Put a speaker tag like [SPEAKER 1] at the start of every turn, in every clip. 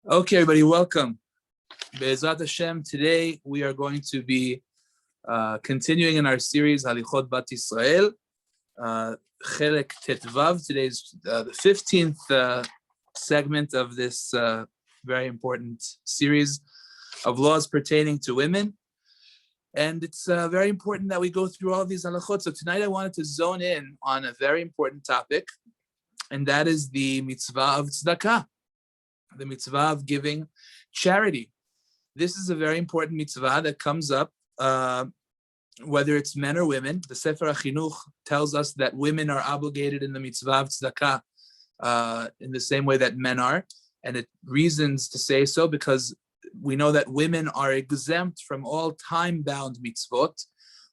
[SPEAKER 1] Okay, everybody, welcome. Be'ezrat Hashem, today we are going to be continuing in our series Halichot Part15, Chelek Tetvav. Today is the 15th segment of this very important series of laws pertaining to women. And it's very important that we go through all of these halachot. So tonight I wanted to zone in on a very important topic, and that is the mitzvah of tzedaka, the mitzvah of giving charity. This is a very important mitzvah that comes up whether it's men or women. The Sefer HaChinuch tells us that women are obligated in the mitzvah of tzedakah in the same way that men are, and it reasons to say so because we know that women are exempt from all time-bound mitzvot,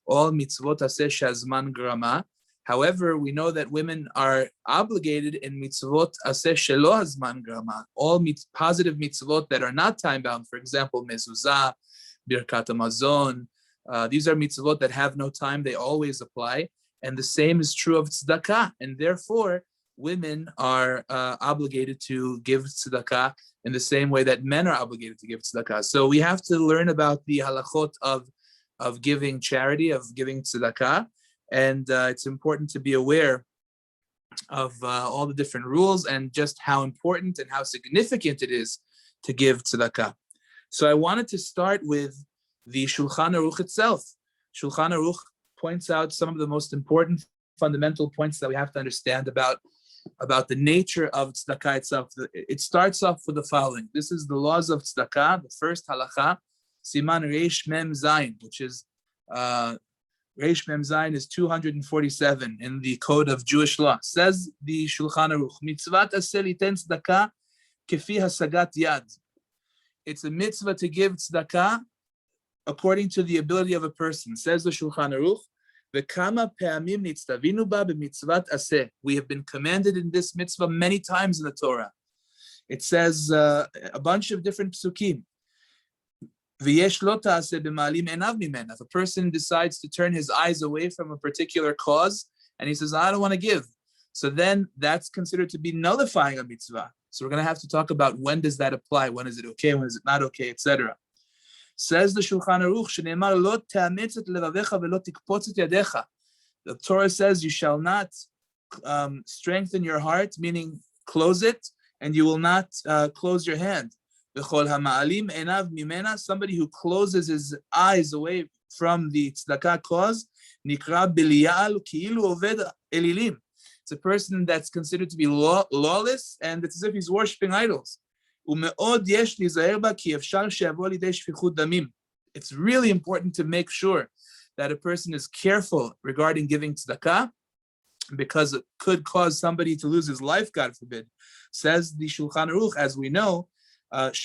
[SPEAKER 1] all mitzvot aseh shazman grama. However, we know that women are obligated in mitzvot aseh shelo hazman grama, all positive mitzvot that are not time-bound. For example, mezuzah, birkat hamazon. These are mitzvot that have no time; they always apply. And the same is true of tzedakah. And therefore, women are obligated to give tzedakah in the same way that men are obligated to give tzedakah. So we have to learn about the halachot of giving charity, of giving tzedakah. And it's important to be aware of all the different rules and just how important and how significant it is to give tzedakah. So I wanted to start with the Shulchan Aruch itself. Shulchan Aruch points out some of the most important fundamental points that we have to understand about the nature of tzedakah itself. It starts off with the following. This is the laws of tzedakah, the first halacha, Siman Reish Mem Zayin, which is Reish Mem Zayin is 247 in the Code of Jewish Law. Says the Shulchan Aruch, Mitzvat aseh liten tzedakah kefi hasagat yad. It's a mitzvah to give tzedakah according to the ability of a person. Says the Shulchan Aruch, V'kama pe'amim nitztavinu ba b'mitzvat aseh. We have been commanded in this mitzvah many times in the Torah. It says a bunch of different psukim. V'yesh lo ta'aseh b'ma'alim enav mimena. If a person decides to turn his eyes away from a particular cause, and he says, I don't want to give, so then that's considered to be nullifying a mitzvah. So we're going to have to talk about when does that apply, when is it okay, when is it not okay, etc. Says the Shulchan Aruch, Shneimar lo te'ametz et levavecha ve'lo tikpotz et yadecha. The Torah says you shall not strengthen your heart, meaning close it, and you will not close your hand. V'chol hama'alim enav mimena, somebody who closes his eyes away from the tzedakah cause, nikra b'liyal ki'ilu oved elilim. It's a person that's considered to be lawless, and it's as if he's worshiping idols. It's really important to make sure that a person is careful regarding giving tzedakah, because it could cause somebody to lose his life, God forbid. Says the Shulchan Aruch, as we know, if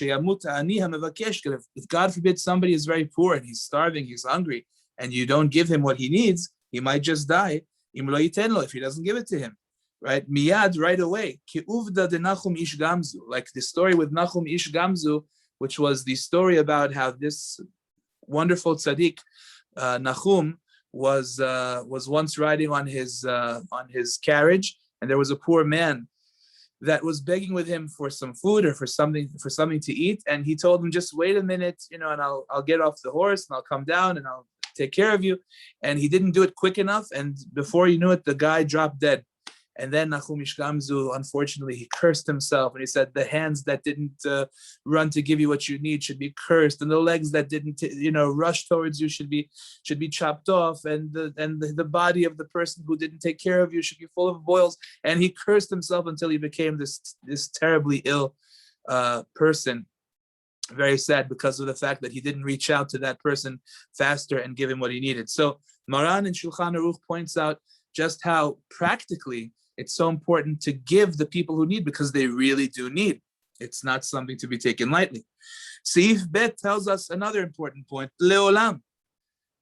[SPEAKER 1] God forbid somebody is very poor and he's starving, he's hungry, and you don't give him what he needs, he might just die if he doesn't give it to him. Right, miyad, right away. Ki'uvda de Nachum ish Gamzu, like the story with Nachum ish Gamzu, which was the story about how this wonderful tzaddik Nachum was once riding on his carriage, and there was a poor man that was begging with him for some food or for something to eat, and he told him, just wait a minute, and I'll get off the horse and I'll come down and I'll take care of you. And he didn't do it quick enough, and before you knew it, the guy dropped dead. And then Nachum ish Gamzu, unfortunately, he cursed himself, and he said, the hands that didn't run to give you what you need should be cursed, and the legs that didn't, rush towards you should be chopped off, and the body of the person who didn't take care of you should be full of boils. And he cursed himself until he became this terribly ill person. Very sad because of the fact that he didn't reach out to that person faster and give him what he needed. So Maran and Shulchan Aruch points out just how practically it's so important to give the people who need, because they really do need. It's not something to be taken lightly. Seif Bet tells us another important point. Leolam.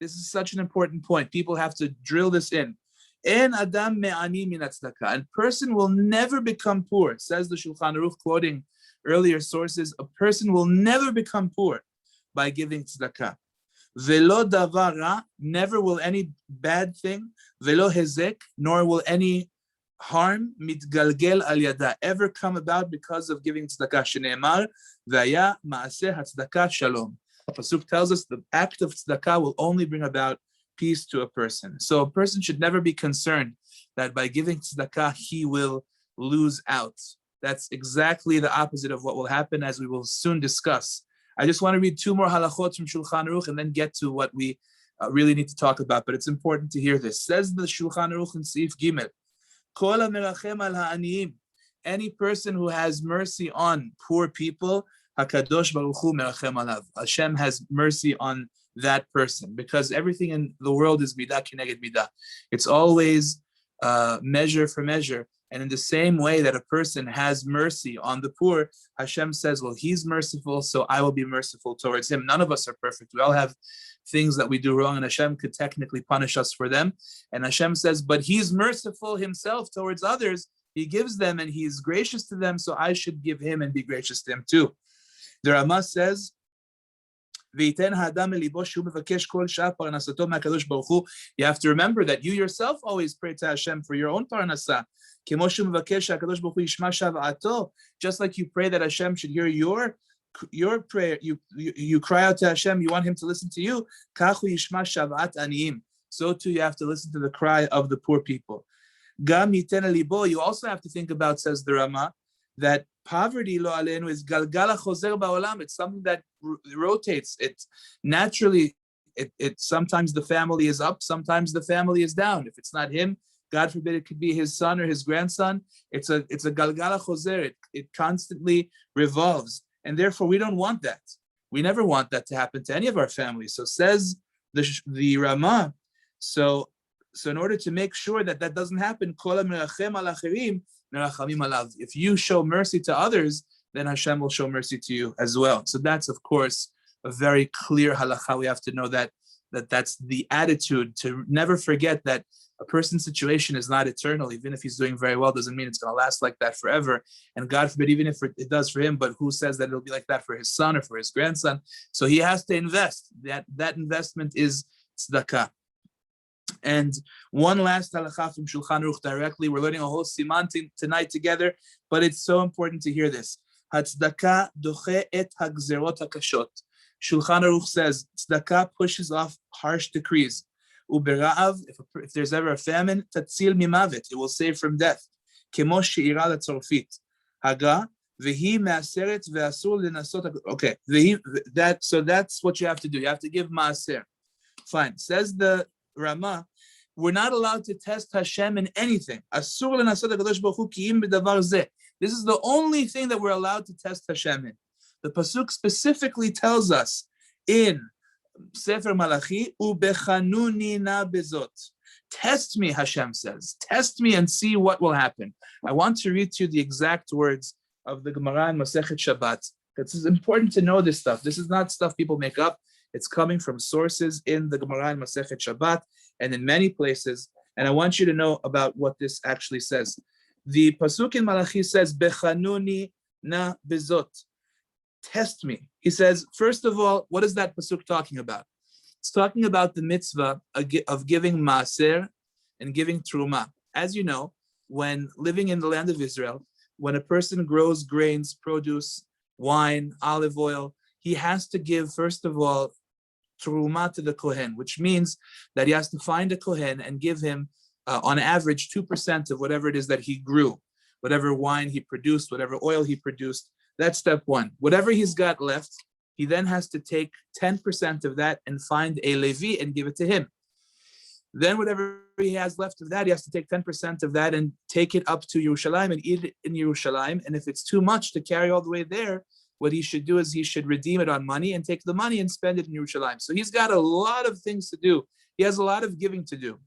[SPEAKER 1] This is such an important point. People have to drill this in. En adam me'ani min tzedakah. A person will never become poor. Says the Shulchan Aruch, quoting earlier sources, a person will never become poor by giving tzedakah. Velo davar ra, never will any bad thing. Velo hezek, nor will any harm mitgalgel al yada ever come about because of giving tzedakah. Shene'emar v'aya ma'aseh hatzedakah shalom. Pasuk tells us the act of tzedakah will only bring about peace to a person. So a person should never be concerned that by giving tzedakah he will lose out. That's exactly the opposite of what will happen, as we will soon discuss. I just want to read two more halachot from Shulchan Aruch and then get to what we really need to talk about. But it's important to hear this. Says the Shulchan Aruch in Seif Gimel, Kol hamerachem al ha'aniyim, any person who has mercy on poor people, HaKadosh Baruch Hu merachem alav. Hashem has mercy on that person, because everything in the world is midah kineged midah. It's always measure for measure. And in the same way that a person has mercy on the poor, Hashem says, well, he's merciful, so I will be merciful towards him. None of us are perfect. We all have things that we do wrong, and Hashem could technically punish us for them. And Hashem says, but he's merciful himself towards others. He gives them and he's gracious to them, so I should give him and be gracious to him too. The Ramah says, you have to remember that you yourself always pray to Hashem for your own parnasah. Just like you pray that Hashem should hear your prayer, you cry out to Hashem, you want him to listen to you. So too you have to listen to the cry of the poor people. You also have to think about, says the Ramah, that poverty lo aleinu is galgala chozer ba'olam. It's something that rotates. It naturally, it sometimes the family is up, sometimes the family is down. If it's not him, God forbid, it could be his son or his grandson. It's a galgala chozer. It constantly revolves, and therefore we don't want that. We never want that to happen to any of our families. So says the Ramah. So in order to make sure that that doesn't happen, if you show mercy to others, then Hashem will show mercy to you as well. So that's, of course, a very clear halakha. We have to know that's the attitude, to never forget that a person's situation is not eternal. Even if he's doing very well, doesn't mean it's going to last like that forever. And God forbid, even if it does for him, but who says that it'll be like that for his son or for his grandson? So he has to invest. That investment is tzedakah. And one last halakha from Shulchan Aruch directly. We're learning a whole siman tonight together, but it's so important to hear this. Tzedaka doche et hagzerot hakashot. Shulchan Aruch says tzedakah pushes off harsh decrees. Ubera'av, if there's ever a famine, tatzil mimavet, it will save from death. Kemo she'ira latzorfit. Haga vehi me'aseret ve'asur lenasot. Okay, so that's what you have to do. You have to give maaser. Fine. Says the Ramah, we're not allowed to test Hashem in anything. This is the only thing that we're allowed to test Hashem in. The pasuk specifically tells us in Sefer Malachi, "Ubechanuni na bezot." Test me, Hashem says. Test me and see what will happen. I want to read to you the exact words of the Gemara in Masechet Shabbat. It's important to know this stuff. This is not stuff people make up. It's coming from sources in the Gemara in Masechet Shabbat and in many places. And I want you to know about what this actually says. The pasuk in Malachi says, "Bechanuni na bezot." Test me. He says, first of all, what is that pasuk talking about? It's talking about the mitzvah of giving maaser and giving truma. As you know, when living in the land of Israel, when a person grows grains, produce, wine, olive oil, he has to give, first of all, truma to the kohen, which means that he has to find a kohen and give him, on average, 2% of whatever it is that he grew, whatever wine he produced, whatever oil he produced. That's step one. Whatever he's got left, he then has to take 10% of that and find a Levi and give it to him. Then whatever he has left of that, he has to take 10% of that and take it up to Yerushalayim and eat it in Yerushalayim. And if it's too much to carry all the way there, what he should do is he should redeem it on money and take the money and spend it in Yerushalayim. So he's got a lot of things to do. He has a lot of giving to do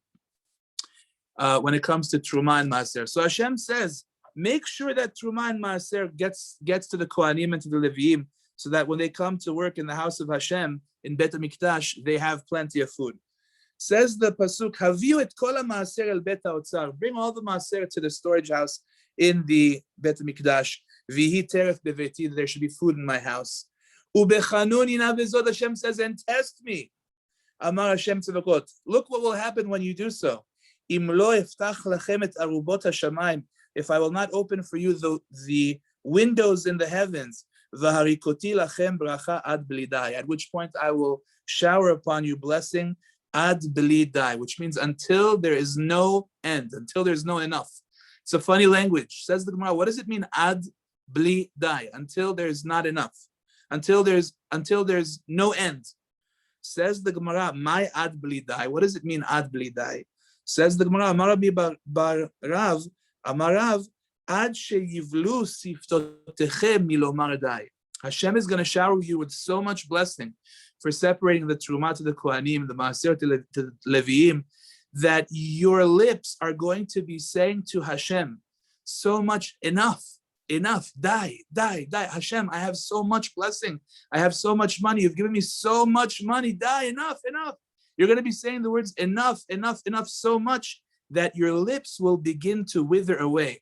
[SPEAKER 1] when it comes to Truma and Maaser. So Hashem says, make sure that Truma and Maaser gets to the Kohanim and to the Leviim, so that when they come to work in the house of Hashem, in Bet HaMikdash, they have plenty of food. Says the pasuk, Haviu et kol ha'maaser el Bet ha'otzar. Bring all the maaser to the storage house in the Bet HaMikdash. Vihi teref beveti, there should be food in my house. Ubechanuni na bezod, Hashem says, and test me. Amar Hashem tzedakot. Look what will happen when you do so. Im lo eftach lachem et arubot hashamayim, if I will not open for you the windows in the heavens, v'harikoti lachem bracha ad bli dai, at which point I will shower upon you blessing ad bli dai, which means until there is no end, until there's no enough. It's a funny language. Says the Gemara, what does it mean ad bli dai? Until there's not enough, until there's no end. Says the Gemara, my ad bli dai. What does it mean ad bli dai? Says the Gemara, Amar Rabbi bar Rav, Amar Rav, ad sheyivlu siftotechem milomar dai. Hashem is going to shower you with so much blessing for separating the truma to the kohanim, the maaser to the leviim, that your lips are going to be saying to Hashem so much, enough, die. Hashem, I have so much blessing. I have so much money. You've given me so much money. Die, enough. You're going to be saying the words enough so much that your lips will begin to wither away.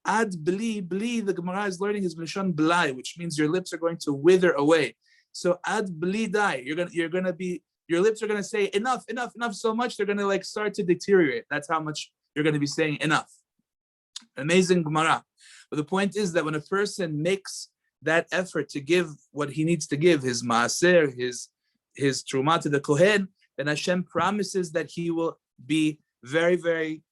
[SPEAKER 1] Ad bli, the Gemara is learning is Mishon blai, which means your lips are going to wither away. So ad bli dai, your lips are going to say enough so much, they're going to start to deteriorate. That's how much you're going to be saying enough. Amazing Gemara. But the point is that when a person makes that effort to give what he needs to give, his maaser, his truma to the kohen, then Hashem promises that he will be very, very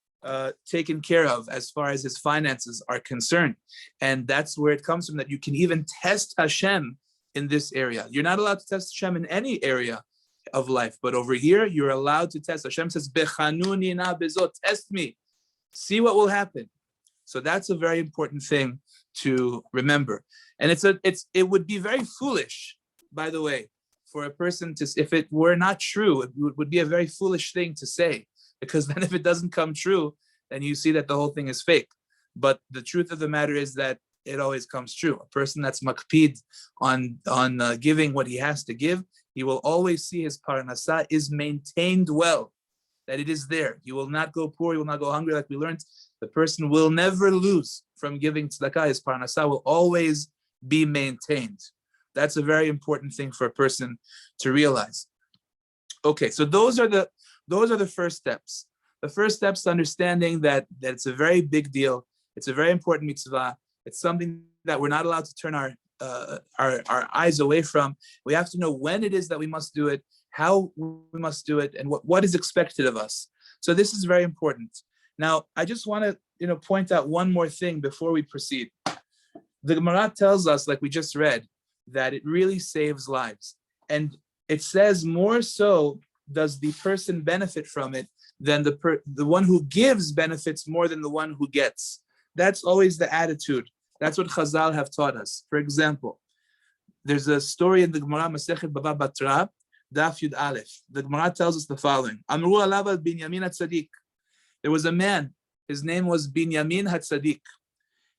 [SPEAKER 1] taken care of as far as his finances are concerned. And that's where it comes from, that you can even test Hashem in this area. You're not allowed to test Hashem in any area of life, but over here you're allowed to test. Hashem says, "Bechanuni na bezot," test me, see what will happen. So that's a very important thing to remember. And it would be very foolish, by the way, for a person to, if it were not true, it would be a very foolish thing to say, because then if it doesn't come true, then you see that the whole thing is fake. But the truth of the matter is that it always comes true. A person that's makpid on giving what he has to give, he will always see his parnasa is maintained well, that it is there. He will not go poor, he will not go hungry, like we learned. The person will never lose from giving tzedakah. His parnasa will always be maintained. That's a very important thing for a person to realize. Okay, so those are the first steps. The first steps to understanding that it's a very big deal. It's a very important mitzvah. It's something that we're not allowed to turn our eyes away from. We have to know when it is that we must do it, how we must do it, and what is expected of us. So this is very important. Now, I just want to point out one more thing before we proceed. The Gemara tells us, like we just read, that it really saves lives. And it says more so does the person benefit from it than the one who gives benefits more than the one who gets. That's always the attitude. That's what Chazal have taught us. For example, there's a story in the Gemara Masechet Bava Batra, Daf Yud Aleph. The Gemara tells us the following: Amru alav al Binyamin HaTzadik. There was a man, his name was Binyamin HaTzadik,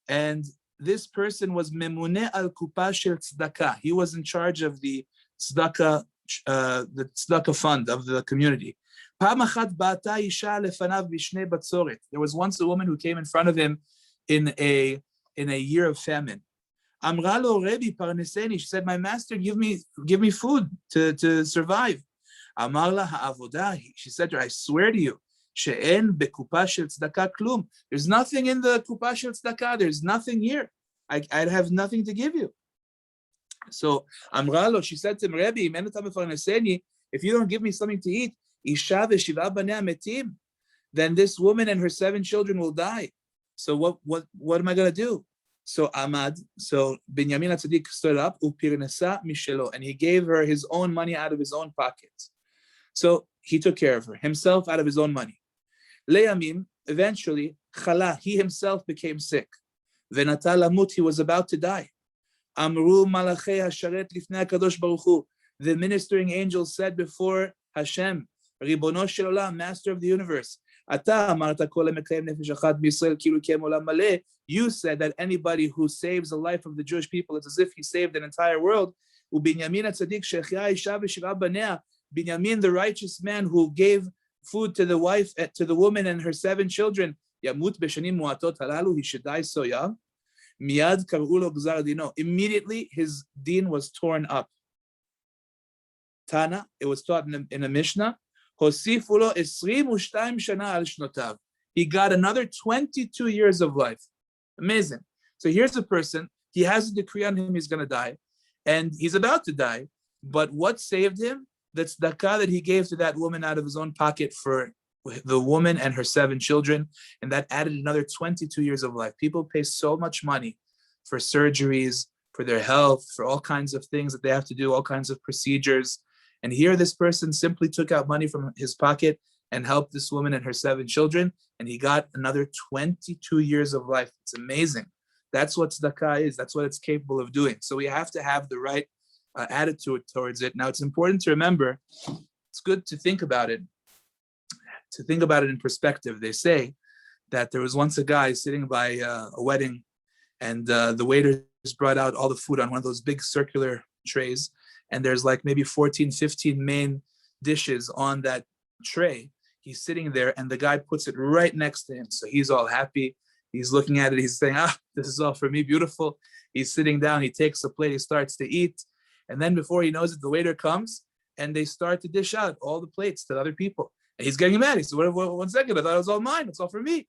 [SPEAKER 1] and this person was Memune al Kupa shel Tzedaka. He was in charge of the Tzedaka fund of the community. There was once a woman who came in front of him in a year of famine. She said, "My master, give me food to survive." She said to her, "I swear to you, there's nothing in the kupa shel tzedakah. There's nothing here. I have nothing to give you." So she said to him, "Rebbe, if you don't give me something to eat, then this woman and her 7 children will die. So what am I going to do?" So Binyamin HaTzadik stood up, and he gave her his own money out of his own pocket. So he took care of her, himself out of his own money. Le'amim, eventually, he himself became sick. V'nata lamut, he was about to die. Amru malachei hasharet lifnei HaKadosh Baruch Hu. The ministering angels said before Hashem, Ribono shel olam, master of the universe, you said that anybody who saves the life of the Jewish people, it's as if he saved an entire world. Binyamin, the righteous man who gave food to the wife, to the woman and her 7 children, he should die so young. Immediately his deen was torn up. Tana, it was taught in a Mishnah, הוסיפו לו 22 שנה על שנותיו. He got another 22 years of life. Amazing. So here's a person, he has a decree on him, he's going to die, and he's about to die. But what saved him? The tzedaka that he gave to that woman out of his own pocket for the woman and her 7 children, and that added another 22 years of life. People pay so much money for surgeries, for their health, for all kinds of things that they have to do, all kinds of procedures. And here this person simply took out money from his pocket and helped this woman and her 7 children, and he got another 22 years of life. It's amazing. That's what tzedakah is. That's what it's capable of doing. So we have to have the right attitude towards it. Now, it's important to remember, it's good to think about it in perspective. They say that there was once a guy sitting by a wedding, and the waiters brought out all the food on one of those big circular trays, and there's like maybe 14, 15 main dishes on that tray. He's sitting there, and the guy puts it right next to him. So he's all happy. He's looking at it. He's saying, this is all for me, beautiful. He's sitting down. He takes a plate. He starts to eat. And then before he knows it, the waiter comes, and they start to dish out all the plates to other people. And he's getting mad. He said, one second, I thought it was all mine. It's all for me.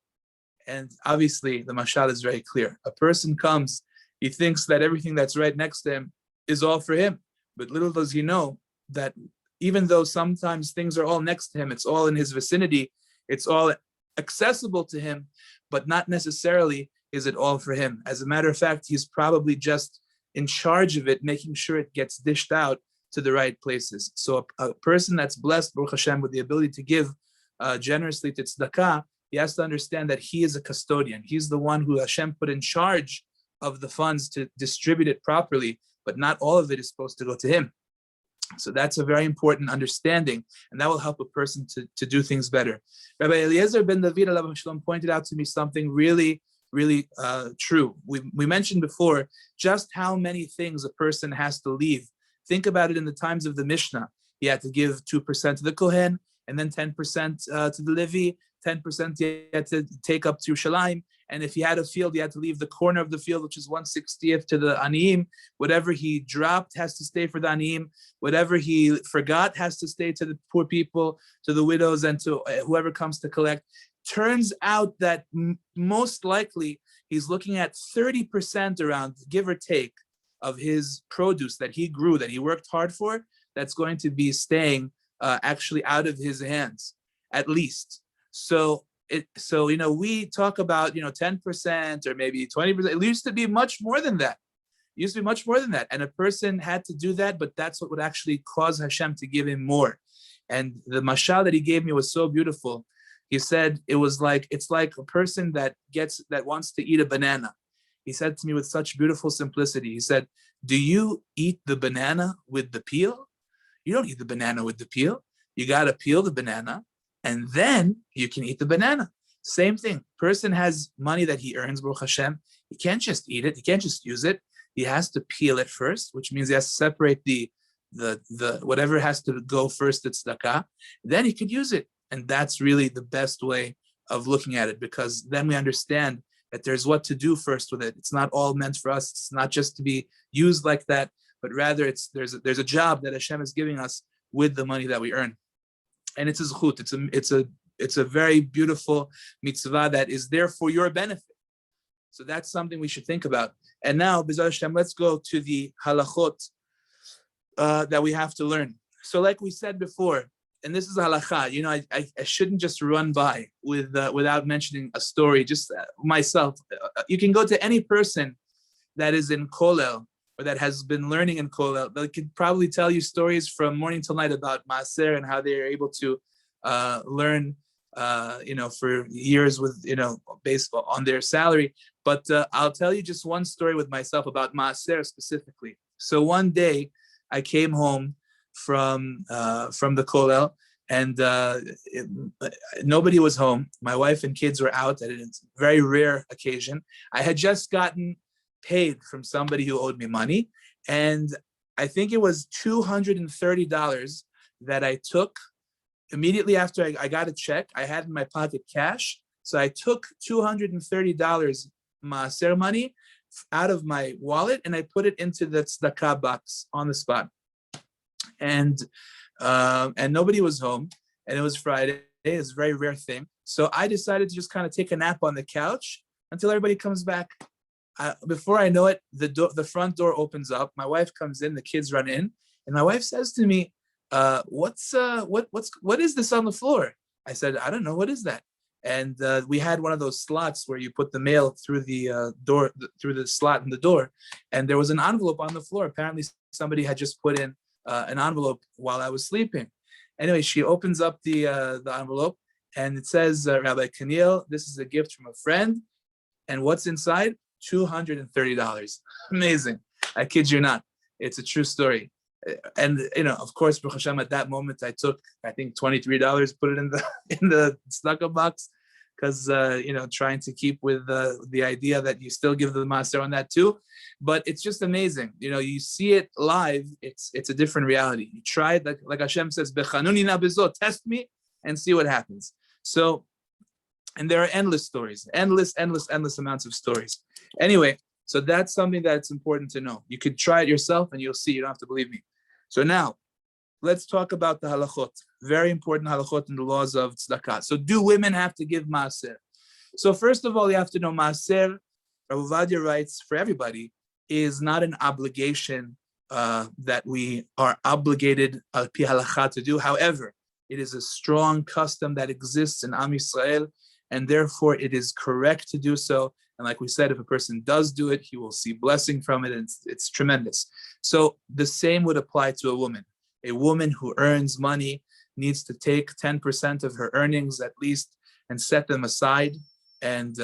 [SPEAKER 1] And obviously, the mashal is very clear. A person comes, he thinks that everything that's right next to him is all for him. But little does he know that even though sometimes things are all next to him, it's all in his vicinity, it's all accessible to him, but not necessarily is it all for him. As a matter of fact, he's probably just in charge of it, making sure it gets dished out to the right places. So a person that's blessed, Baruch Hashem, with the ability to give generously to tzedakah, he has to understand that he is a custodian. He's the one who Hashem put in charge of the funds to distribute it properly, but not all of it is supposed to go to him. So that's a very important understanding, and that will help a person to do things better. Rabbi Eliezer ben David alav Shalom pointed out to me something really, really true. We mentioned before just how many things a person has to leave. Think about it in the times of the Mishnah. He had to give 2% to the Kohen, and then 10% to the Levi, 10% he had to take up to Yerushalayim. And if he had a field, he had to leave the corner of the field, which is 1/60th to the Aniyim. Whatever he dropped has to stay for the Aniyim. Whatever he forgot has to stay to the poor people, to the widows, and to whoever comes to collect. Turns out that most likely he's looking at 30% around, give or take, of his produce that he grew, that he worked hard for, that's going to be staying actually out of his hands, at least. So we talk about 10% or maybe 20%. It used to be much more than that. And a person had to do that, but that's what would actually cause Hashem to give him more. And the mashal that he gave me was so beautiful. He said it's like a person that wants to eat a banana. He said to me with such beautiful simplicity, he said, do you eat the banana with the peel? You don't eat the banana with the peel. You got to peel the banana, and then you can eat the banana. Same thing. Person has money that he earns, Baruch Hashem. He can't just eat it. He can't just use it. He has to peel it first, which means he has to separate the whatever has to go first, it's tzedakah. Then he could use it. And that's really the best way of looking at it, because then we understand that there's what to do first with it. It's not all meant for us. It's not just to be used like that, but rather there's a job that Hashem is giving us with the money that we earn. And it's a zchut. It's a very beautiful mitzvah that is there for your benefit. So that's something we should think about. And now, B'ezras Hashem, let's go to the halachot that we have to learn. So like we said before, and this is a halakha, I shouldn't just run by without mentioning a story, just myself. You can go to any person that is in Kollel or that has been learning in Kollel. They could probably tell you stories from morning till night about Maaser and how they are able to learn, for years with, based on their salary. But I'll tell you just one story with myself about Maaser specifically. So one day I came home from the Kollel, and nobody was home. My wife and kids were out at a very rare occasion. I had just gotten paid from somebody who owed me money, and I think it was $230 that I took immediately after I got a check. I had in my pocket cash, so I took $230 maaser money out of my wallet, and I put it into the tzedakah box on the spot. And nobody was home. and it was Friday. It's a very rare thing. So I decided to just kind of take a nap on the couch until everybody comes back. Before I know it, the front door opens up. My wife comes in, the kids run in, and my wife says to me, what is this on the floor? I said, I don't know, what is that? And we had one of those slots where you put the mail through the door, through the slot in the door, and there was an envelope on the floor. Apparently somebody had just put in an envelope while I was sleeping. Anyway, she opens up the envelope, and it says, Rabbi Kaniel, this is a gift from a friend, and what's inside? $230. Amazing. I kid you not. It's a true story. And of course, Baruch Hashem, at that moment, I took, I think, $23, put it in the tzedaka box, because trying to keep with the idea that you still give the master on that too. But it's just amazing. You see it live. It's a different reality. You try it, like Hashem says, "Bechanuni na bezot," test me and see what happens. So, and there are endless stories, endless amounts of stories. Anyway, so that's something that's important to know. You could try it yourself and you'll see. You don't have to believe me. So now, let's talk about the halachot. Very important halachot in the laws of tzedakah. So do women have to give maaser? So first of all, you have to know maaser, Rav Ovadia writes, for everybody, is not an obligation that we are obligated pi halakha to do. However, it is a strong custom that exists in Am Yisrael, and therefore it is correct to do so. And like we said, if a person does do it, he will see blessing from it, and it's tremendous. So the same would apply to a woman. A woman who earns money needs to take 10% of her earnings at least and set them aside and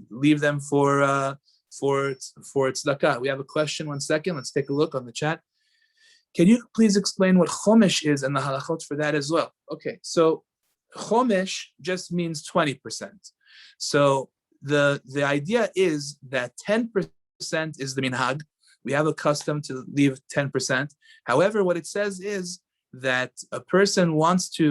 [SPEAKER 1] leave them for tzedakah. We have a question. 1 second. Let's take a look on the chat. Can you please explain what chomesh is and the halachot for that as well? Okay, so chomesh just means 20%. So the idea is that 10% is the minhag. We have a custom to leave 10%. However, what it says is that a person wants to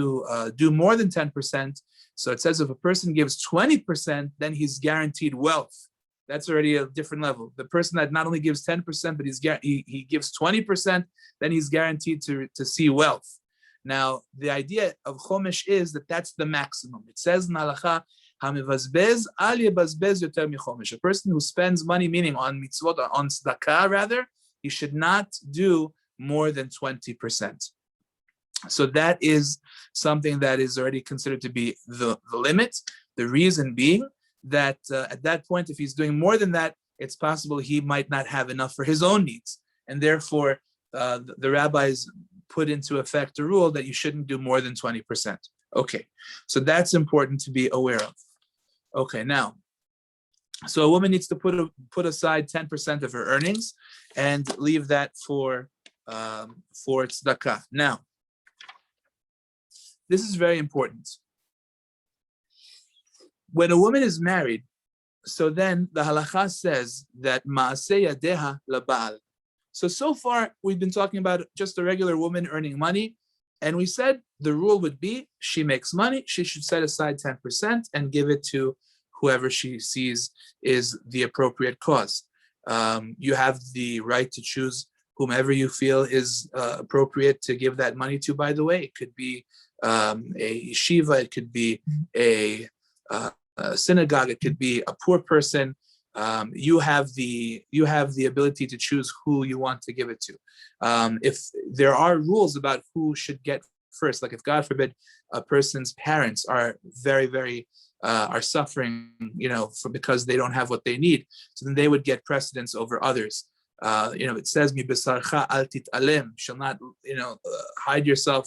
[SPEAKER 1] do more than 10%. So it says if a person gives 20%, then he's guaranteed wealth. That's already a different level. The person that not only gives 10%, but he gives 20%, then he's guaranteed to see wealth. Now, the idea of chomesh is that that's the maximum. It says in halacha, hamivazbez al yebazbez yoter michomesh. A person who spends money, meaning on mitzvot, on tzedakah rather, he should not do more than 20%. So that is something that is already considered to be the limit. The reason being that at that point, if he's doing more than that, it's possible he might not have enough for his own needs. And therefore, the rabbis put into effect a rule that you shouldn't do more than 20%. Okay, so that's important to be aware of. Okay, now, so a woman needs to put aside 10% of her earnings and leave that for tzedakah. Now, this is very important. When a woman is married, so then the halacha says that ma'aseh yadeha laba'al. So far, we've been talking about just a regular woman earning money, and we said the rule would be she makes money, she should set aside 10% and give it to whoever she sees is the appropriate cause. You have the right to choose whomever you feel is appropriate to give that money to, by the way. It could be a yeshiva, it could be a synagogue, it could be a poor person. You have the ability to choose who you want to give it to. If there are rules about who should get first, like if God forbid a person's parents are very, very are suffering, because they don't have what they need, so then they would get precedence over others. It says, "Mi besarcha al titalem," shall not, hide yourself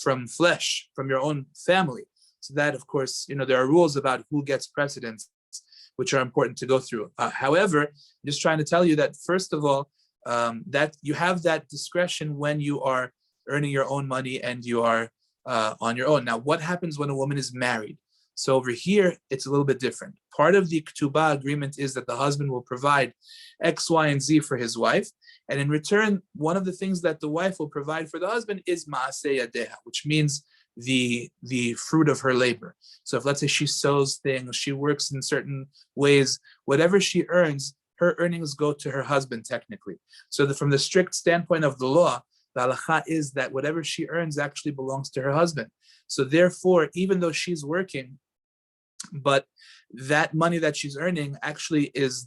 [SPEAKER 1] from flesh, from your own family. So that, of course, there are rules about who gets precedence, which are important to go through. However, I'm just trying to tell you that, first of all, that you have that discretion when you are earning your own money and you are on your own. Now, what happens when a woman is married? So over here, it's a little bit different. Part of the ketubah agreement is that the husband will provide X, Y, and Z for his wife. And in return, one of the things that the wife will provide for the husband is ma'aseh yadeha, which means the fruit of her labor. So if, let's say, she sews things, she works in certain ways, whatever she earns, her earnings go to her husband technically. So from the strict standpoint of the law, the halacha is that whatever she earns actually belongs to her husband. So therefore, even though she's working, but that money that she's earning actually is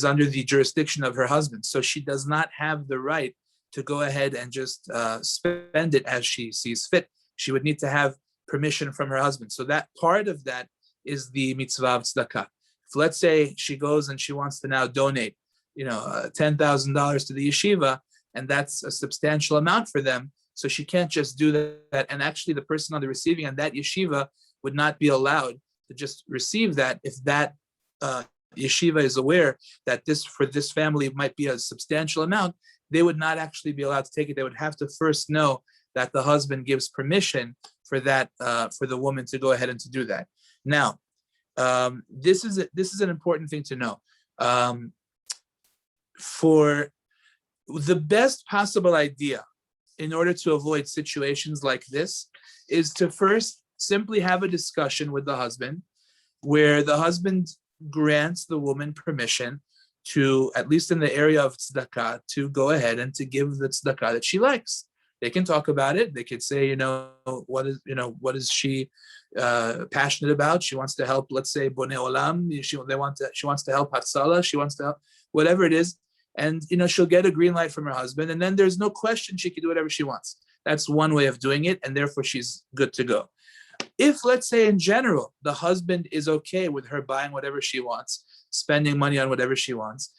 [SPEAKER 1] under the jurisdiction of her husband. So she does not have the right to go ahead and just spend it as she sees fit. She would need to have permission from her husband. So that part of that is the mitzvah of tzedakah. If let's say she goes and she wants to now donate, $10,000 to the yeshiva, and that's a substantial amount for them, so she can't just do that. And actually, the person on the receiving end, that yeshiva, would not be allowed to just receive that if that yeshiva is aware that for this family might be a substantial amount. They would not actually be allowed to take it. They would have to first know that the husband gives permission for that for the woman to go ahead and to do that. Now, this is an important thing to know. For the best possible idea in order to avoid situations like this is to first simply have a discussion with the husband where the husband grants the woman permission to, at least in the area of tzedakah, to go ahead and to give the tzedakah that she likes. They can talk about it. They could say, what is she passionate about? She wants to help, let's say, Bonei Olam. She wants to help Hatzalah. She wants to help whatever it is. And, she'll get a green light from her husband. And then there's no question she can do whatever she wants. That's one way of doing it. And therefore she's good to go. If, let's say, in general, the husband is okay with her buying whatever she wants, spending money on whatever she wants,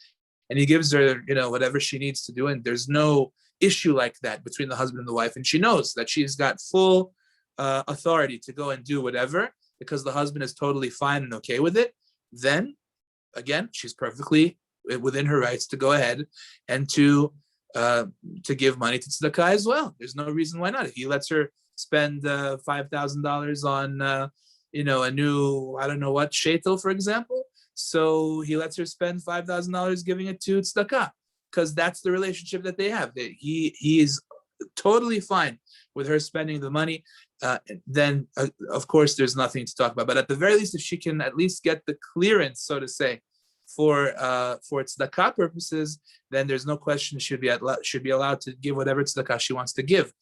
[SPEAKER 1] and he gives her, whatever she needs to do, and there's no issue like that between the husband and the wife, and she knows that she's got full authority to go and do whatever because the husband is totally fine and okay with it, then, again, she's perfectly within her rights to go ahead and to give money to tzedakah as well. There's no reason why not. If he lets her spend $5,000 on, a new, I don't know what, shaitel, for example. So he lets her spend $5,000 giving it to tzedakah because that's the relationship that they have. He is totally fine with her spending the money. Then, of course, there's nothing to talk about. But at the very least, if she can at least get the clearance, so to say, for tzedakah purposes, then there's no question she should be allowed to give whatever tzedakah she wants to give.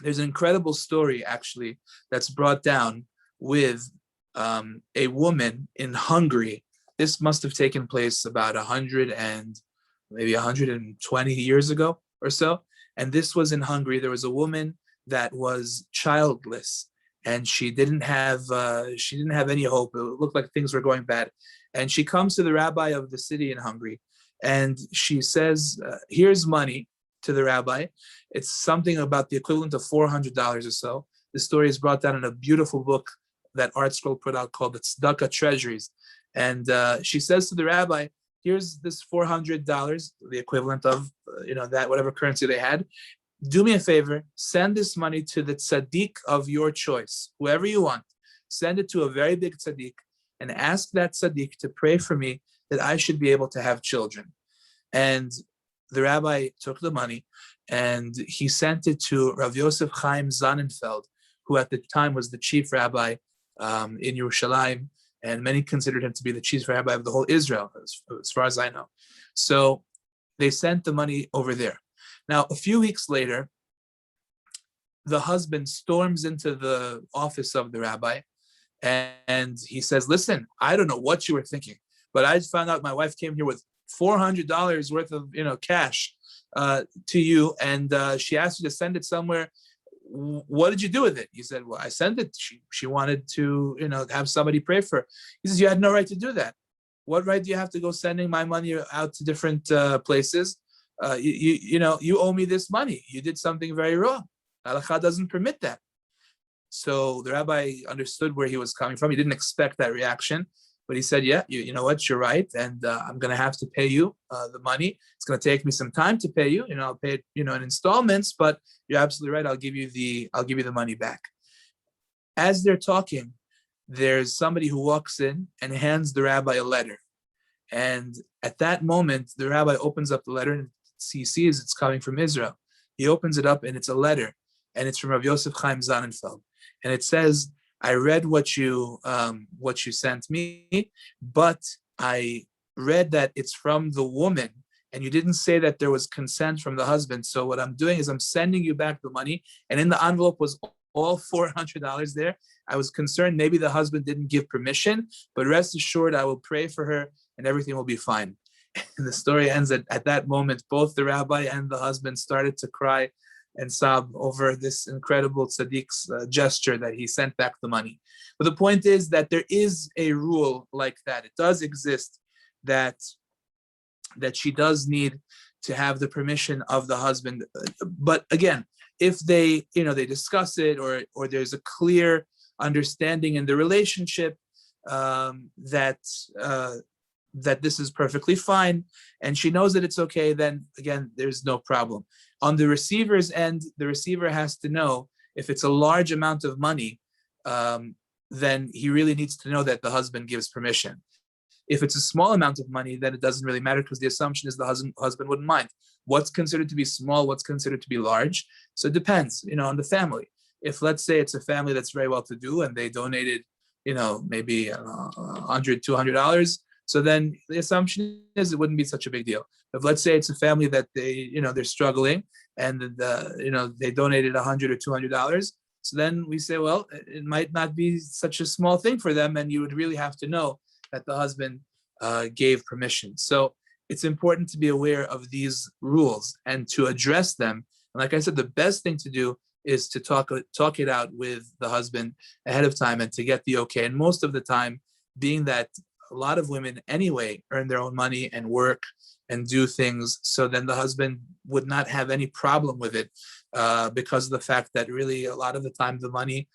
[SPEAKER 1] There's an incredible story, actually, that's brought down with a woman in Hungary. This must have taken place about 120 years ago or so. And this was in Hungary. There was a woman that was childless, and she didn't have any hope. It looked like things were going bad. And she comes to the rabbi of the city in Hungary, and she says, "Here's money." To the rabbi. It's something about the equivalent of $400 or so. The story is brought down in a beautiful book that Art Scroll put out called the Tzedaka Treasuries. And she says to the rabbi, here's this $400, the equivalent of, that whatever currency they had. Do me a favor, send this money to the tzaddik of your choice, whoever you want. Send it to a very big tzaddik and ask that tzaddik to pray for me that I should be able to have children. And the rabbi took the money and he sent it to Rav Yosef Chaim Sonnenfeld, who at the time was the chief rabbi in Yerushalayim, and many considered him to be the chief rabbi of the whole Israel, as far as I know. So they sent the money over there. Now, a few weeks later, the husband storms into the office of the rabbi and he says, "Listen, I don't know what you were thinking, but I just found out my wife came here with $400 worth of cash to you, and she asked you to send it somewhere. What did you do with it?" He said, "Well, I sent it. She wanted to have somebody pray for her." He says, "You had no right to do that. What right do you have to go sending my money out to different places? You owe me this money. You did something very wrong. Halichot doesn't permit that." So the rabbi understood where he was coming from. He didn't expect that reaction. But he said, "Yeah, you know what? You're right, and I'm going to have to pay you the money. It's going to take me some time to pay you. I'll pay it, in installments. But you're absolutely right. I'll give you the money back." As they're talking, there's somebody who walks in and hands the rabbi a letter. And at that moment, the rabbi opens up the letter and he sees it's coming from Israel. He opens it up and it's a letter, and it's from Rav Yosef Chaim Sonnenfeld, and it says, "I read what you sent me, but I read that it's from the woman and you didn't say that there was consent from the husband. So what I'm doing is I'm sending you back the money, and in the envelope was all $400 there. I was concerned maybe the husband didn't give permission, but rest assured, I will pray for her and everything will be fine. And the story ends at that moment, both the rabbi and the husband started to cry and sob over this incredible tzaddik's gesture that he sent back the money. But the point is that there is a rule like that. It does exist that she does need to have the permission of the husband. But again, if they discuss it, or there's a clear understanding in the relationship that this is perfectly fine, and she knows that it's okay, then again, there's no problem. On the receiver's end, the receiver has to know if it's a large amount of money, then he really needs to know that the husband gives permission. If it's a small amount of money, then it doesn't really matter, because the assumption is the husband wouldn't mind. What's considered to be small, what's considered to be large? So it depends, on the family. If, let's say, it's a family that's very well-to-do and they donated, maybe $100, $200, so then the assumption is it wouldn't be such a big deal. If, let's say, it's a family that they're struggling and they donated $100 or $200, so then we say, well, it might not be such a small thing for them, and you would really have to know that the husband gave permission. So it's important to be aware of these rules and to address them. And like I said, the best thing to do is to talk it out with the husband ahead of time and to get the okay. And most of the time, being that a lot of women anyway earn their own money and work and do things, so then the husband would not have any problem with it, because of the fact that really a lot of the time the money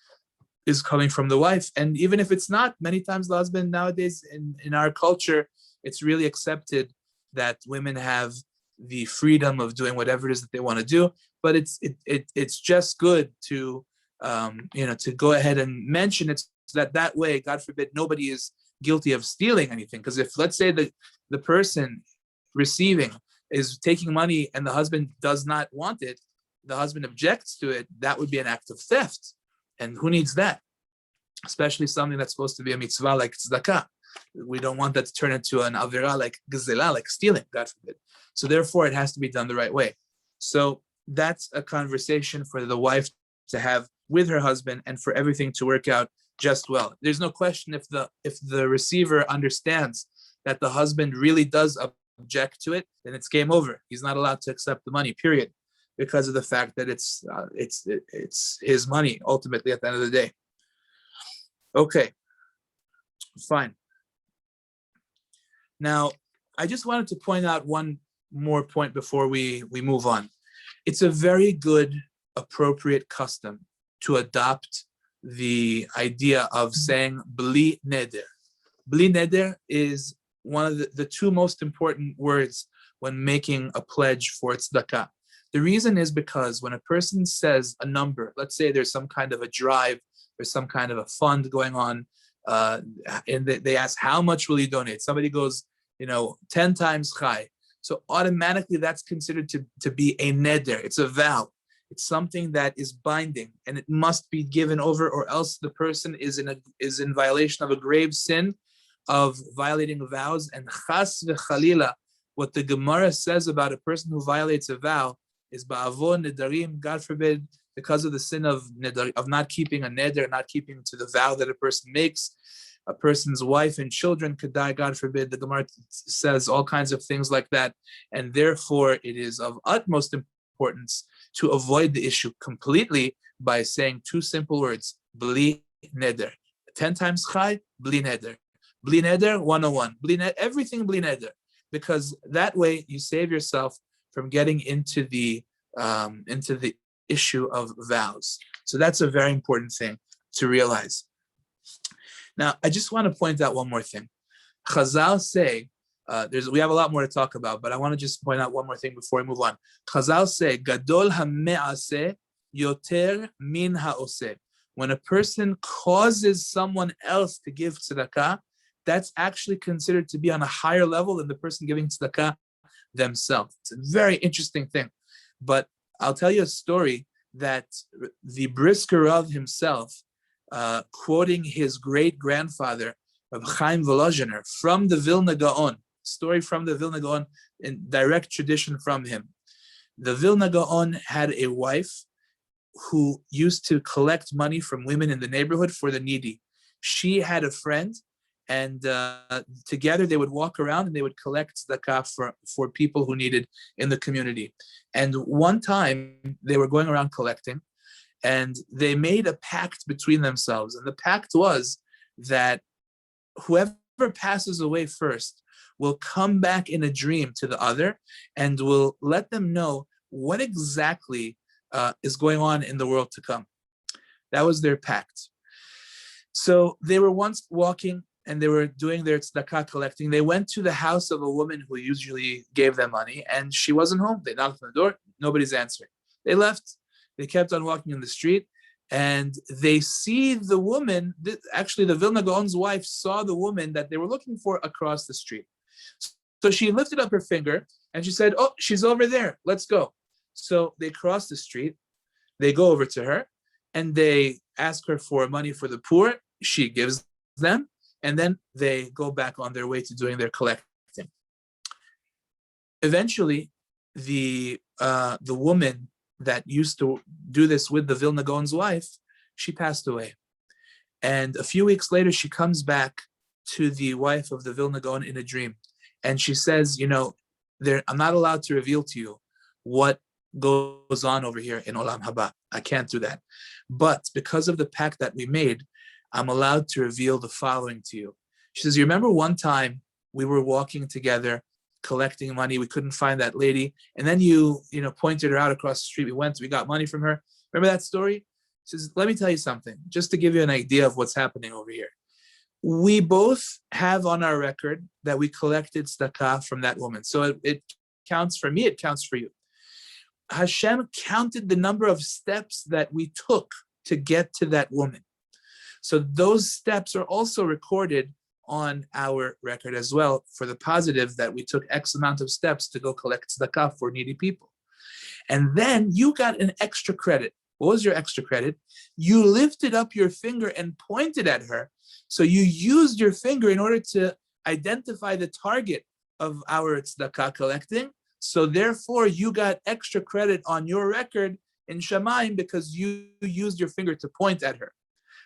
[SPEAKER 1] is coming from the wife. And even if it's not, many times the husband nowadays in our culture, it's really accepted that women have the freedom of doing whatever it is that they want to do. But it's just good to to go ahead and mention it, so that way, God forbid, nobody is guilty of stealing anything. Because if, let's say, the person receiving is taking money and the husband does not want it, the husband objects to it, that would be an act of theft. And who needs that? Especially something that's supposed to be a mitzvah like tzedaka. We don't want that to turn into an avira like gezela, like stealing, God forbid. So therefore, it has to be done the right way. So that's a conversation for the wife to have with her husband, and for everything to work out just well. There's no question, if the receiver understands that the husband really does object to it, then it's game over. He's not allowed to accept the money, period, because of the fact that it's his money ultimately at the end of the day. Okay, fine. Now, I just wanted to point out one more point before we move on. It's a very good, appropriate custom to adopt the idea of saying bli neder. Bli neder is one of the two most important words when making a pledge for tzedaka. The reason is because when a person says a number, let's say there's some kind of a drive, there's some kind of a fund going on, and they ask, how much will you donate? Somebody goes, 10 times chai. So automatically that's considered to be a neder. It's a vow. It's something that is binding, and it must be given over, or else the person is in violation of a grave sin of violating vows. And chas v'chalila, what the Gemara says about a person who violates a vow is ba'avon nedarim, God forbid, because of the sin of not keeping a neder, not keeping to the vow that a person makes. A person's wife and children could die, God forbid. The Gemara says all kinds of things like that. And therefore, it is of utmost importance to avoid the issue completely by saying two simple words, bli neder. 10 times chai, bli neder. Bli neder 101. Everything bli neder. Because that way you save yourself from getting into the issue of vows. So that's a very important thing to realize. Now, I just want to point out one more thing. Chazal say, we have a lot more to talk about, but I want to just point out one more thing before we move on. Chazal say, Gadol ha'me'aseh yoter min ha'oseh. When a person causes someone else to give tzedakah, that's actually considered to be on a higher level than the person giving tzedakah themselves. It's a very interesting thing. But I'll tell you a story that the Brisker Rav himself, quoting his great-grandfather, Reb Chaim Volozhiner, from the Vilna Gaon, story from the Vilna Gaon in direct tradition from him. The Vilna Gaon had a wife who used to collect money from women in the neighborhood for the needy. She had a friend, and together they would walk around and they would collect tzedakah for people who needed in the community. And one time they were going around collecting, and they made a pact between themselves. And the pact was that whoever passes away first will come back in a dream to the other and will let them know what exactly is going on in the world to come. That was their pact. So they were once walking and they were doing their tzedakah collecting. They went to the house of a woman who usually gave them money, and she wasn't home. They knocked on the door, nobody's answering. They left. They kept on walking in the street, and they see the woman. Actually, the Vilna Gaon's wife saw the woman that they were looking for across the street. So she lifted up her finger and she said, "Oh, she's over there. Let's go." So they cross the street. They go over to her and they ask her for money for the poor. She gives them, and then they go back on their way to doing their collecting. Eventually, the woman that used to do this with the Vilna Gaon's wife, she passed away. And a few weeks later, she comes back to the wife of the Vilna Gaon in a dream. And she says, I'm not allowed to reveal to you what goes on over here in Olam Haba. I can't do that. But because of the pact that we made, I'm allowed to reveal the following to you. She says, you remember one time we were walking together, collecting money. We couldn't find that lady. And then you pointed her out across the street. We got money from her. Remember that story? She says, let me tell you something, just to give you an idea of what's happening over here. We both have on our record that we collected tzedakah from that woman. So it counts for me, it counts for you. Hashem counted the number of steps that we took to get to that woman. So those steps are also recorded on our record as well, for the positive that we took X amount of steps to go collect tzedakah for needy people. And then you got an extra credit. What was your extra credit? You lifted up your finger and pointed at her. So you used your finger in order to identify the target of our tzedakah collecting. So therefore, you got extra credit on your record in Shamayim because you used your finger to point at her.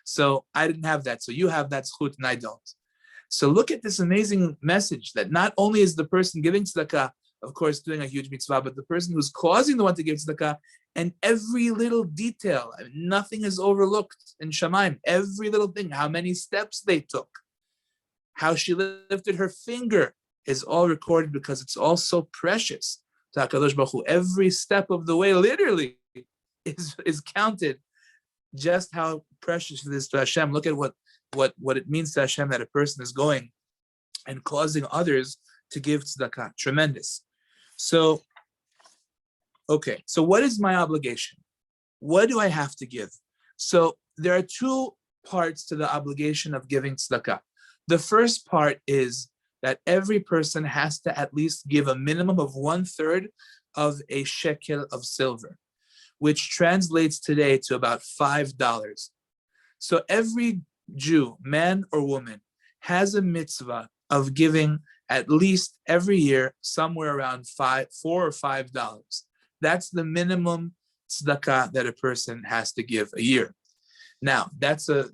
[SPEAKER 1] So I didn't have that. So you have that zchut and I don't. So look at this amazing message that not only is the person giving tzedakah, of course, doing a huge mitzvah, but the person who's causing the one to give tzedakah, and every little detail, nothing is overlooked in Shamayim. Every little thing, how many steps they took, how she lifted her finger, is all recorded because it's all so precious to HaKadosh Baruch Hu. Every step of the way literally is counted. Just how precious it is to Hashem. Look at what it means to Hashem that a person is going and causing others to give tzedakah. Tremendous. So, okay, so what is my obligation? What do I have to give? So there are two parts to the obligation of giving tzedakah. The first part is that every person has to at least give a minimum of 1/3 of a shekel of silver, which translates today to about $5. So every Jew, man or woman, has a mitzvah of giving at least every year somewhere around $4 or $5. That's the minimum tzedakah that a person has to give a year. Now, it's a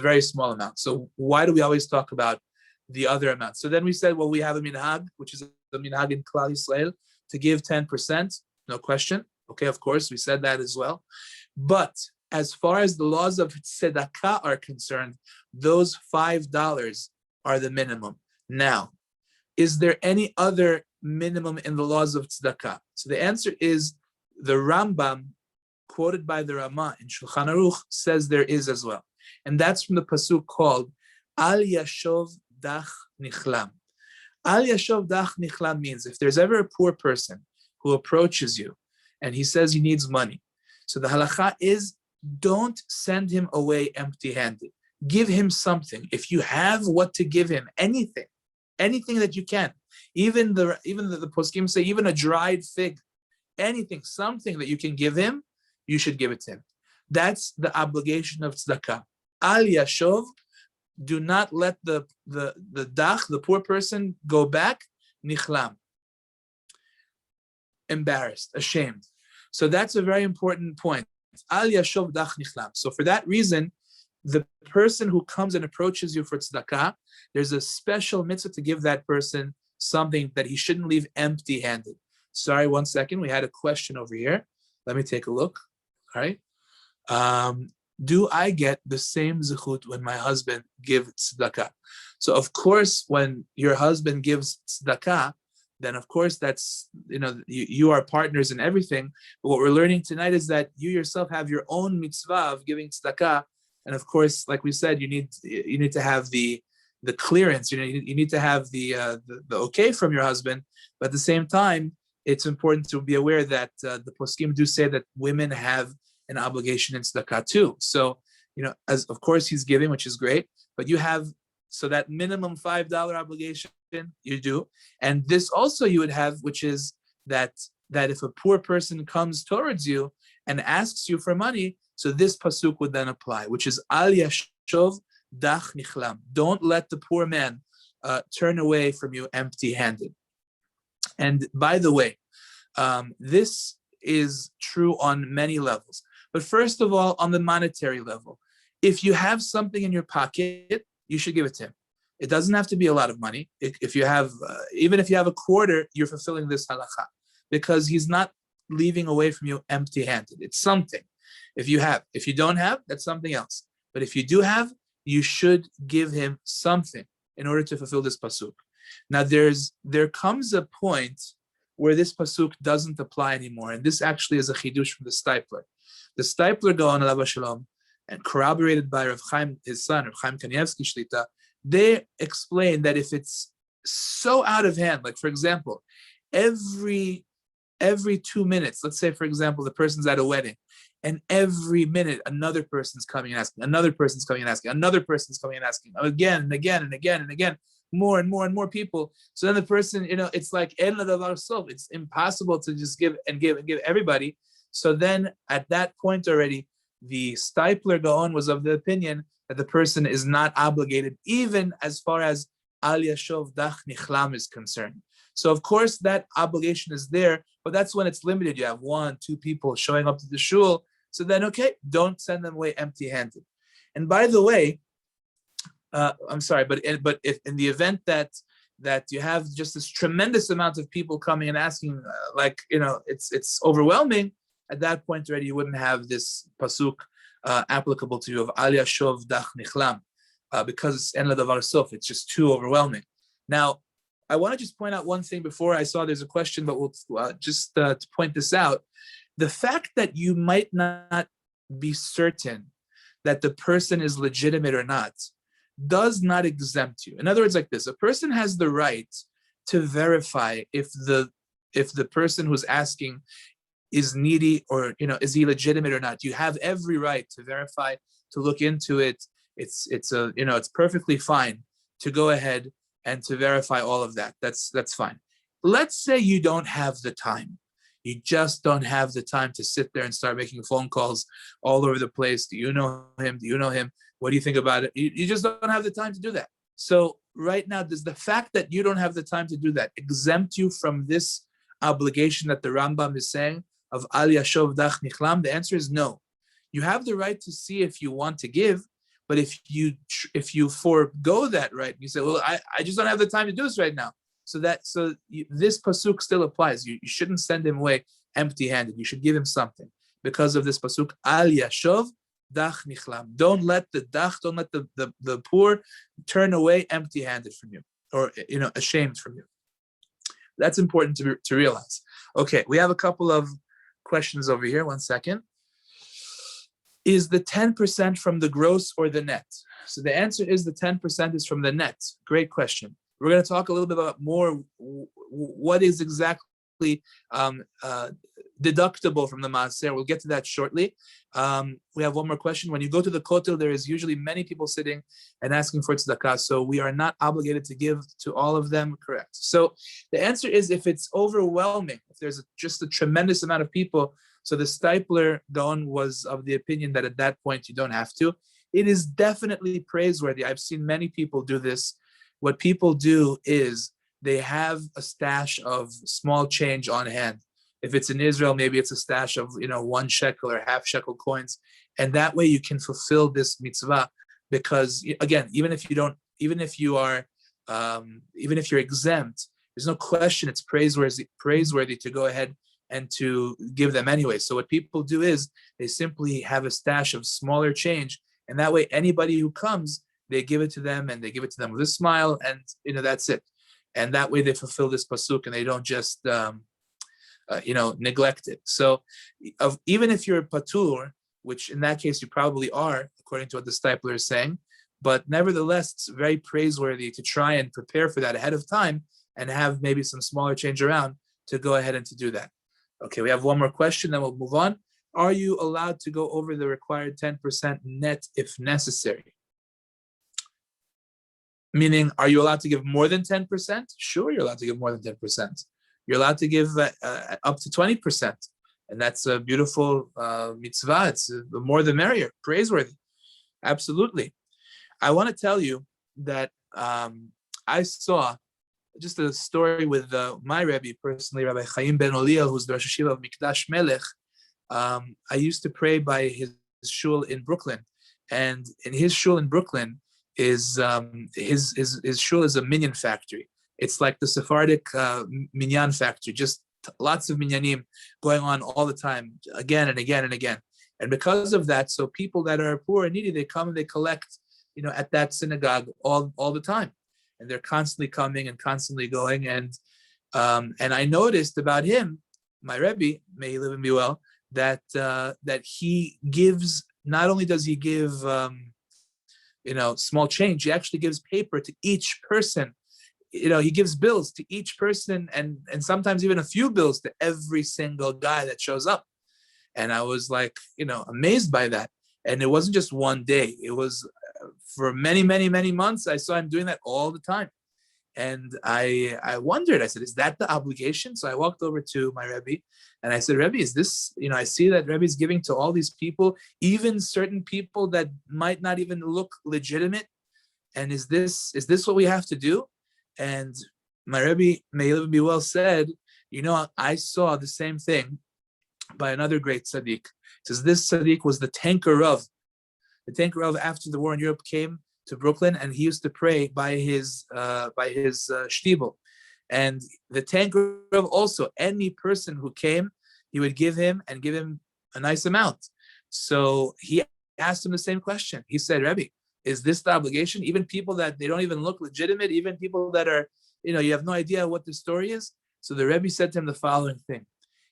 [SPEAKER 1] very small amount. So why do we always talk about the other amount? So then we said, well, we have a minhag, which is the minhag in Klal Yisrael, to give 10%, no question. Okay, of course, we said that as well. But as far as the laws of tzedakah are concerned, those $5 are the minimum. Now, is there any other minimum in the laws of tzedakah? So the answer is the Rambam, quoted by the Rama in Shulchan Aruch, says there is as well. And that's from the pasuk called Al Yashov Dach Nichlam. Al Yashov Dach Nichlam means if there's ever a poor person who approaches you and he says he needs money, so the halacha is don't send him away empty-handed. Give him something. If you have what to give him, anything that you can, even the poskim say, even a dried fig, anything, something that you can give him, you should give it to him. That's the obligation of tzedakah. Al Yashov, do not let the poor person go back nichlam. Embarrassed, ashamed. So that's a very important point. Al yashov dach nichlam. So for that reason, the person who comes and approaches you for tzedakah, there's a special mitzvah to give that person something that he shouldn't leave empty-handed. Sorry, 1 second. We had a question over here. Let me take a look. All right. Do I get the same zechut when my husband gives tzedakah? So of course, when your husband gives tzedakah, then of course that's, you are partners in everything. But what we're learning tonight is that you yourself have your own mitzvah of giving tzedakah. And of course, like we said, you need to have the clearance, you need to have the okay from your husband. But at the same time, it's important to be aware that the poskim do say that women have an obligation in tzedakah too. So, as of course he's giving, which is great, but you have, so that minimum $5 obligation you do. And this also you would have, which is that if a poor person comes towards you and asks you for money, so this pasuk would then apply, which is al yashov dach nichlam. Don't let the poor man turn away from you empty-handed. And by the way, this is true on many levels. But first of all, on the monetary level, if you have something in your pocket, you should give it to him. It doesn't have to be a lot of money. If you have, even if you have a quarter, you're fulfilling this halakha, because he's not leaving away from you empty-handed. It's something. If you don't have, that's something else. But if you do have, you should give him something in order to fulfill this pasuk. Now, there comes a point where this pasuk doesn't apply anymore, and this actually is a chidush from the Stipler. The Stipler Gaon alav shalom, and corroborated by Rav Chaim, his son, Rav Chaim Kanievsky Shlita, they explain that if it's so out of hand, like for example, every 2 minutes, let's say for example, the person's at a wedding, and every minute another person's coming and asking, another person's coming and asking, another person's coming and asking, again and again and again and again, more and more and more people. So then the person, it's like it's impossible to just give and give and give everybody. So then at that point already, the Stipler Gaon was of the opinion that the person is not obligated, even as far as al yashov dach nichlam is concerned. So of course that obligation is there, but that's when it's limited. You have 1, 2 people showing up to the shul. So then, okay, don't send them away empty-handed. And by the way, I'm sorry, but if in the event that you have just this tremendous amount of people coming and asking, it's overwhelming, at that point already you wouldn't have this pasuk applicable to you of al yashov dach nichlam, because en ladavar sof, it's just too overwhelming. Now, I want to just point out one thing before I saw there's a question, but we'll just to point this out. The fact that you might not be certain that the person is legitimate or not does not exempt you. In other words, like this, a person has the right to verify if the person who's asking is needy or, is he legitimate or not. You have every right to verify, to look into it. It's perfectly fine to go ahead and to verify all of that. That's fine. Let's say you don't have the time. You just don't have the time to sit there and start making phone calls all over the place. Do you know him? Do you know him? What do you think about it? You just don't have the time to do that. So right now, does the fact that you don't have the time to do that exempt you from this obligation that the Rambam is saying of al yashov dach nichlam? The answer is no. You have the right to see if you want to give, but if you forego that right, you say, well, I just don't have the time to do this right now. So this pasuk still applies. You shouldn't send him away empty-handed. You should give him something because of this pasuk. Al yashov dach nichlam. Don't let the poor turn away empty-handed from you, or ashamed from you. That's important to realize. Okay, we have a couple of questions over here. 1 second. Is the 10% from the gross or the net? So the answer is the 10% is from the net. Great question. We're going to talk a little bit about more what is exactly deductible from the maaser. We'll get to that shortly. We have one more question. When you go to the kotel, there is usually many people sitting and asking for tzedakah, so we are not obligated to give to all of them. Correct. So the answer is if it's overwhelming, if there's just a tremendous amount of people. So the Stipler Gaon was of the opinion that at that point you don't have to. It is definitely praiseworthy. I've seen many people do this. What people do is they have a stash of small change on hand. If it's in Israel, maybe it's a stash of 1 shekel or half shekel coins, and that way you can fulfill this mitzvah. Because again, even if you're exempt, there's no question it's praiseworthy to go ahead and to give them anyway. So what people do is they simply have a stash of smaller change, and that way anybody who comes, they give it to them, and they give it to them with a smile, and that's it. And that way they fulfill this pasuk, and they don't just neglect it. So even if you're patur, which in that case you probably are, according to what the Stipler is saying, but nevertheless, it's very praiseworthy to try and prepare for that ahead of time and have maybe some smaller change around to go ahead and to do that. Okay, we have one more question, then we'll move on. Are you allowed to go over the required 10% net if necessary? Meaning, are you allowed to give more than 10%? Sure, you're allowed to give more than 10%. You're allowed to give up to 20%. And that's a beautiful mitzvah. It's the more the merrier, praiseworthy. Absolutely. I want to tell you that I saw just a story with my Rebbe, personally, Rabbi Chaim Ben Oliel, who's the Rosh Hashiva of Mikdash Melech. I used to pray by his shul in Brooklyn. And in his shul in Brooklyn, his shul is a minyan factory. It's like the Sephardic minyan factory, just lots of minyanim going on all the time, again and again and again. And because of that, so people that are poor and needy, they come and they collect, at that synagogue all the time. And they're constantly coming and constantly going. And I noticed about him, my Rebbe, may he live and be well, that he gives, not only does he give, small change, he actually gives paper to each person. He gives bills to each person, and sometimes even a few bills to every single guy that shows up. And I was like, amazed by that. And it wasn't just one day. It was for many, many, many months. I saw him doing that all the time. And I wondered, I said, is that the obligation? So I walked over to my Rebbe and I said, Rebbe, is this, I see that Rebbe is giving to all these people, even certain people that might not even look legitimate. And is this what we have to do? And my Rebbe, may he live and be well, said, I saw the same thing by another great tzaddik. It says this tzaddik was the tanker Rav. The tanker Rav, after the war in Europe, came to Brooklyn, and he used to pray by his shtibel. And the tanker Rav also, any person who came, he would give him a nice amount. So he asked him the same question. He said, Rebbe, is this the obligation? Even people that they don't even look legitimate, even people that are, you have no idea what the story is. So the Rebbe said to him the following thing.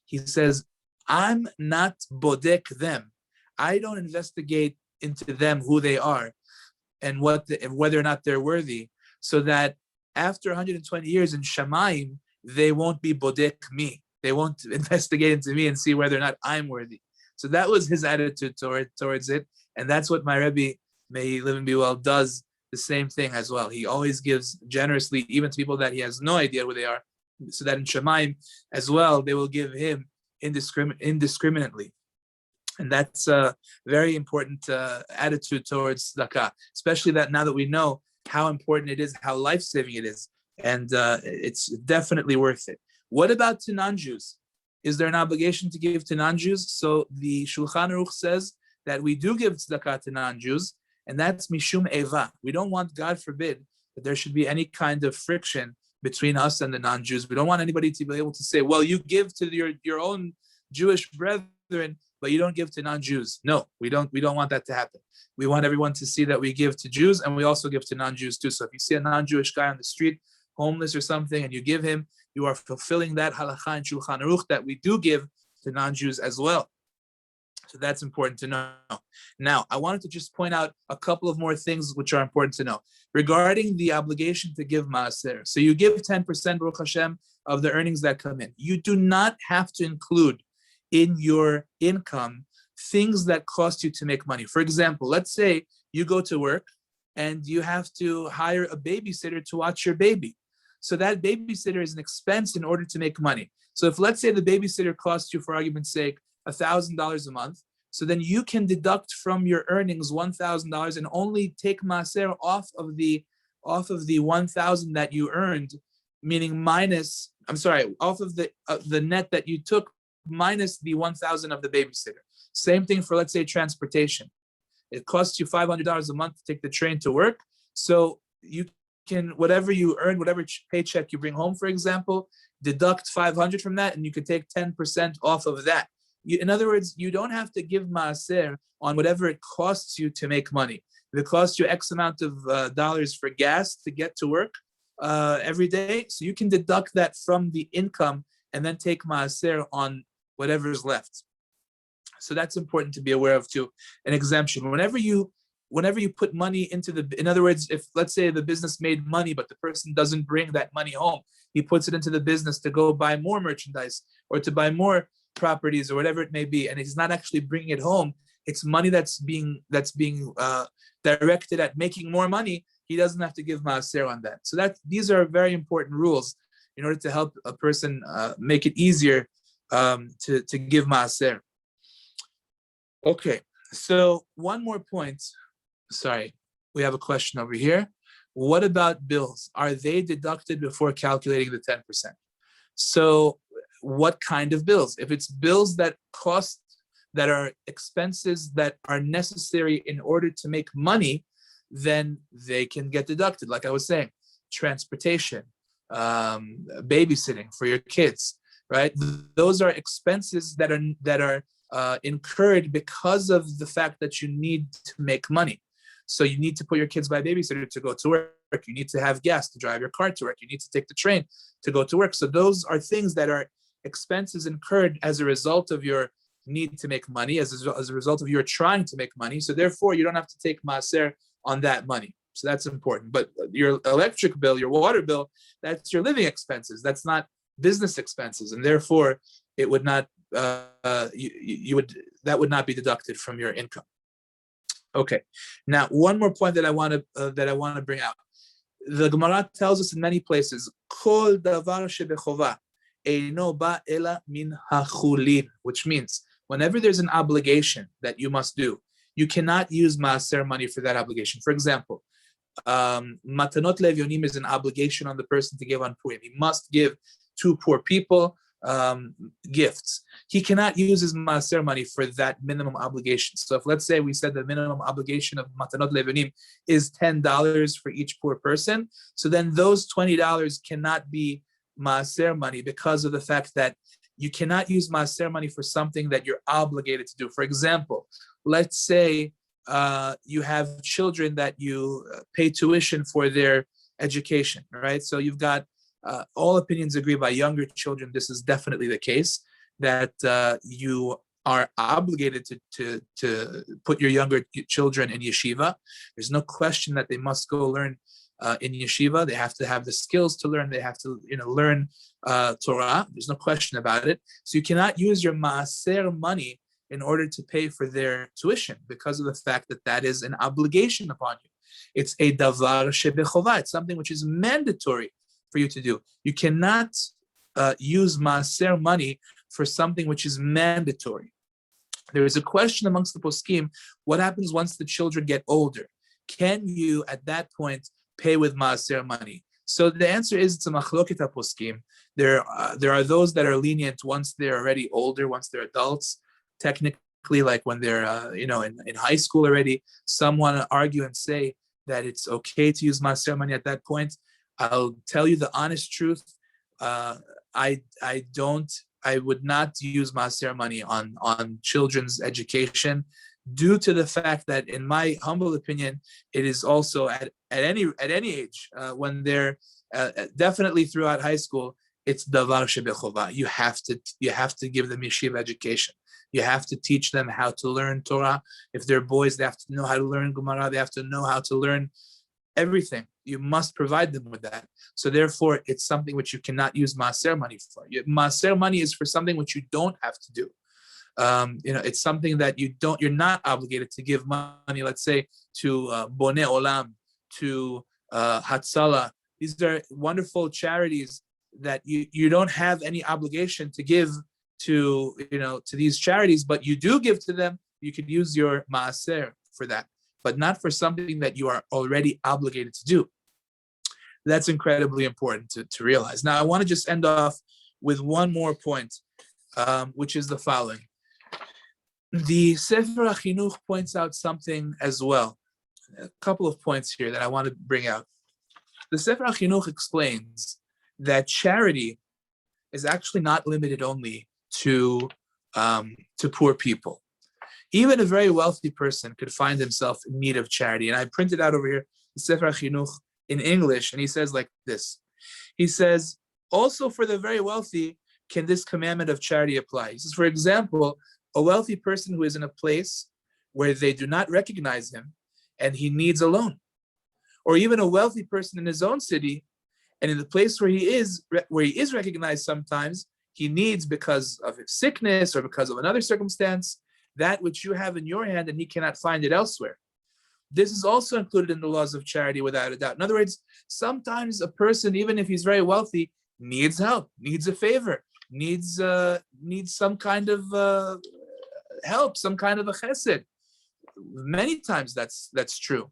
[SPEAKER 1] He says, I'm not bodek them. I don't investigate into them who they are and whether or not they're worthy, so that after 120 years in Shamayim, they won't be bodek me. They won't investigate into me and see whether or not I'm worthy. So that was his attitude towards it. And that's what my Rebbe, may he live and be well, does the same thing as well. He always gives generously, even to people that he has no idea who they are, so that in Shamayim as well, they will give him indiscriminately. And that's a very important attitude towards tzedakah, especially that now that we know how important it is, how life-saving it is. And it's definitely worth it. What about to non-Jews? Is there an obligation to give to non-Jews? So the Shulchan Aruch says that we do give tzedakah to non-Jews, and that's mishum eva. We don't want, God forbid, that there should be any kind of friction between us and the non-Jews. We don't want anybody to be able to say, well, you give to your own Jewish brethren, but you don't give to non-Jews. No, we don't want that to happen. We want everyone to see that we give to Jews, and we also give to non-Jews too. So if you see a non-Jewish guy on the street, homeless or something, and you give him, you are fulfilling that halacha in Shulchan Aruch that we do give to non-Jews as well. So that's important to know. Now, I wanted to just point out a couple of more things which are important to know regarding the obligation to give maaser. So you give 10%, Baruch Hashem, of the earnings that come in. You do not have to include in your income things that cost you to make money. For example, let's say you go to work and you have to hire a babysitter to watch your baby. So that babysitter is an expense in order to make money. So if, let's say, the babysitter costs you, for argument's sake, $1,000 a month, so then you can deduct from your earnings $1,000 and only take maaser off of the $1,000 that you earned meaning minus, I'm sorry, off of the net that you took minus the 1,000 of the babysitter. Same thing for, let's say, transportation. It costs you $500 a month to take the train to work. So you can, whatever you earn, whatever paycheck you bring home, for example, deduct 500 from that, and you could take 10% off of that. In other words, you don't have to give maaser on whatever it costs you to make money. If it costs you X amount of dollars for gas to get to work every day, so you can deduct that from the income and then take maaser on whatever is left. So that's important to be aware of too. An exemption. Whenever you put money into in other words, if let's say the business made money, but the person doesn't bring that money home, he puts it into the business to go buy more merchandise or to buy more properties or whatever it may be, and he's not actually bringing it home. It's money that's being directed at making more money. He doesn't have to give maaser on that. So these are very important rules in order to help a person make it easier to give maaser. Okay, so one more point. Sorry, we have a question over here. What about bills? Are they deducted before calculating the 10%? So what kind of bills? If it's bills that are expenses that are necessary in order to make money, then they can get deducted. Like I was saying, transportation, babysitting for your kids, right? Those are expenses that are incurred because of the fact that you need to make money. So you need to put your kids by babysitter to go to work. You need to have gas to drive your car to work. You need to take the train to go to work. So those are things that are expenses incurred as a result of your need to make money, as a result of your trying to make money. So therefore, you don't have to take maaser on that money. So that's important. But your electric bill, your water bill, that's your living expenses. That's not business expenses, and therefore, it would not that would not be deducted from your income. Okay. Now, one more point that I want to bring out. The Gemara tells us in many places, "Kol davar shebechovah eino ba ela min hachulin," which means whenever there's an obligation that you must do, you cannot use maaser money for that obligation. For example, matanot levyonim is an obligation on the person to give on Purim. He must give to poor people gifts. He cannot use his maaser money for that minimum obligation. So if, let's say, we said the minimum obligation of matanot levyonim is $10 for each poor person, so then those $20 cannot be maaser money because of the fact that you cannot use maaser money for something that you're obligated to do. For example, let's say you have children that you pay tuition for their education, right? So you've got all opinions agree by younger children, this is definitely the case, that you are obligated to put your younger children in yeshiva. There's no question that they must go learn in yeshiva. They have to have the skills to learn. They have to learn Torah. There's no question about it. So you cannot use your maaser money in order to pay for their tuition because of the fact that that is an obligation upon you. It's a davar shebechovah. It's something which is mandatory for you to do. You cannot use maaser money for something which is mandatory. There is a question amongst the poskim, what happens once the children get older? Can you, at that point, pay with maaser money? So the answer is it's a machloket poskim. There are those that are lenient once they're already older, once they're adults. Technically, like when they're in high school already, some want to argue and say that it's okay to use maaser money at that point. I'll tell you the honest truth. I would not use maaser money on children's education, due to the fact that, in my humble opinion, it is also at any age when they're definitely throughout high school, it's davar shebechovah. You have to give them yeshiva education. You have to teach them how to learn Torah. If they're boys, they have to know how to learn Gemara. They have to know how to learn everything. You must provide them with that. So therefore, it's something which you cannot use maaser money for. Maaser money is for something which you don't have to do. It's something that you're not obligated to give money, let's say, to Bonei Olam, to Hatzalah. These are wonderful charities that you don't have any obligation to give to these charities, but you do give to them. You can use your maaser for that, but not for something that you are already obligated to do. That's incredibly important to realize. Now, I want to just end off with one more point, which is the following. The Sefer HaChinuch points out something as well. A couple of points here that I want to bring out. The Sefer HaChinuch explains that charity is actually not limited only to poor people. Even a very wealthy person could find himself in need of charity. And I printed out over here the Sefer HaChinuch in English, and he says like this. He says, also for the very wealthy, can this commandment of charity apply? He says, for example, a wealthy person who is in a place where they do not recognize him and he needs a loan. Or even a wealthy person in his own city, and in the place where he is recognized sometimes, he needs because of his sickness or because of another circumstance, that which you have in your hand and he cannot find it elsewhere. This is also included in the laws of charity without a doubt. In other words, sometimes a person, even if he's very wealthy, needs help, needs a favor, needs some kind of help, some kind of a chesed. Many times that's true.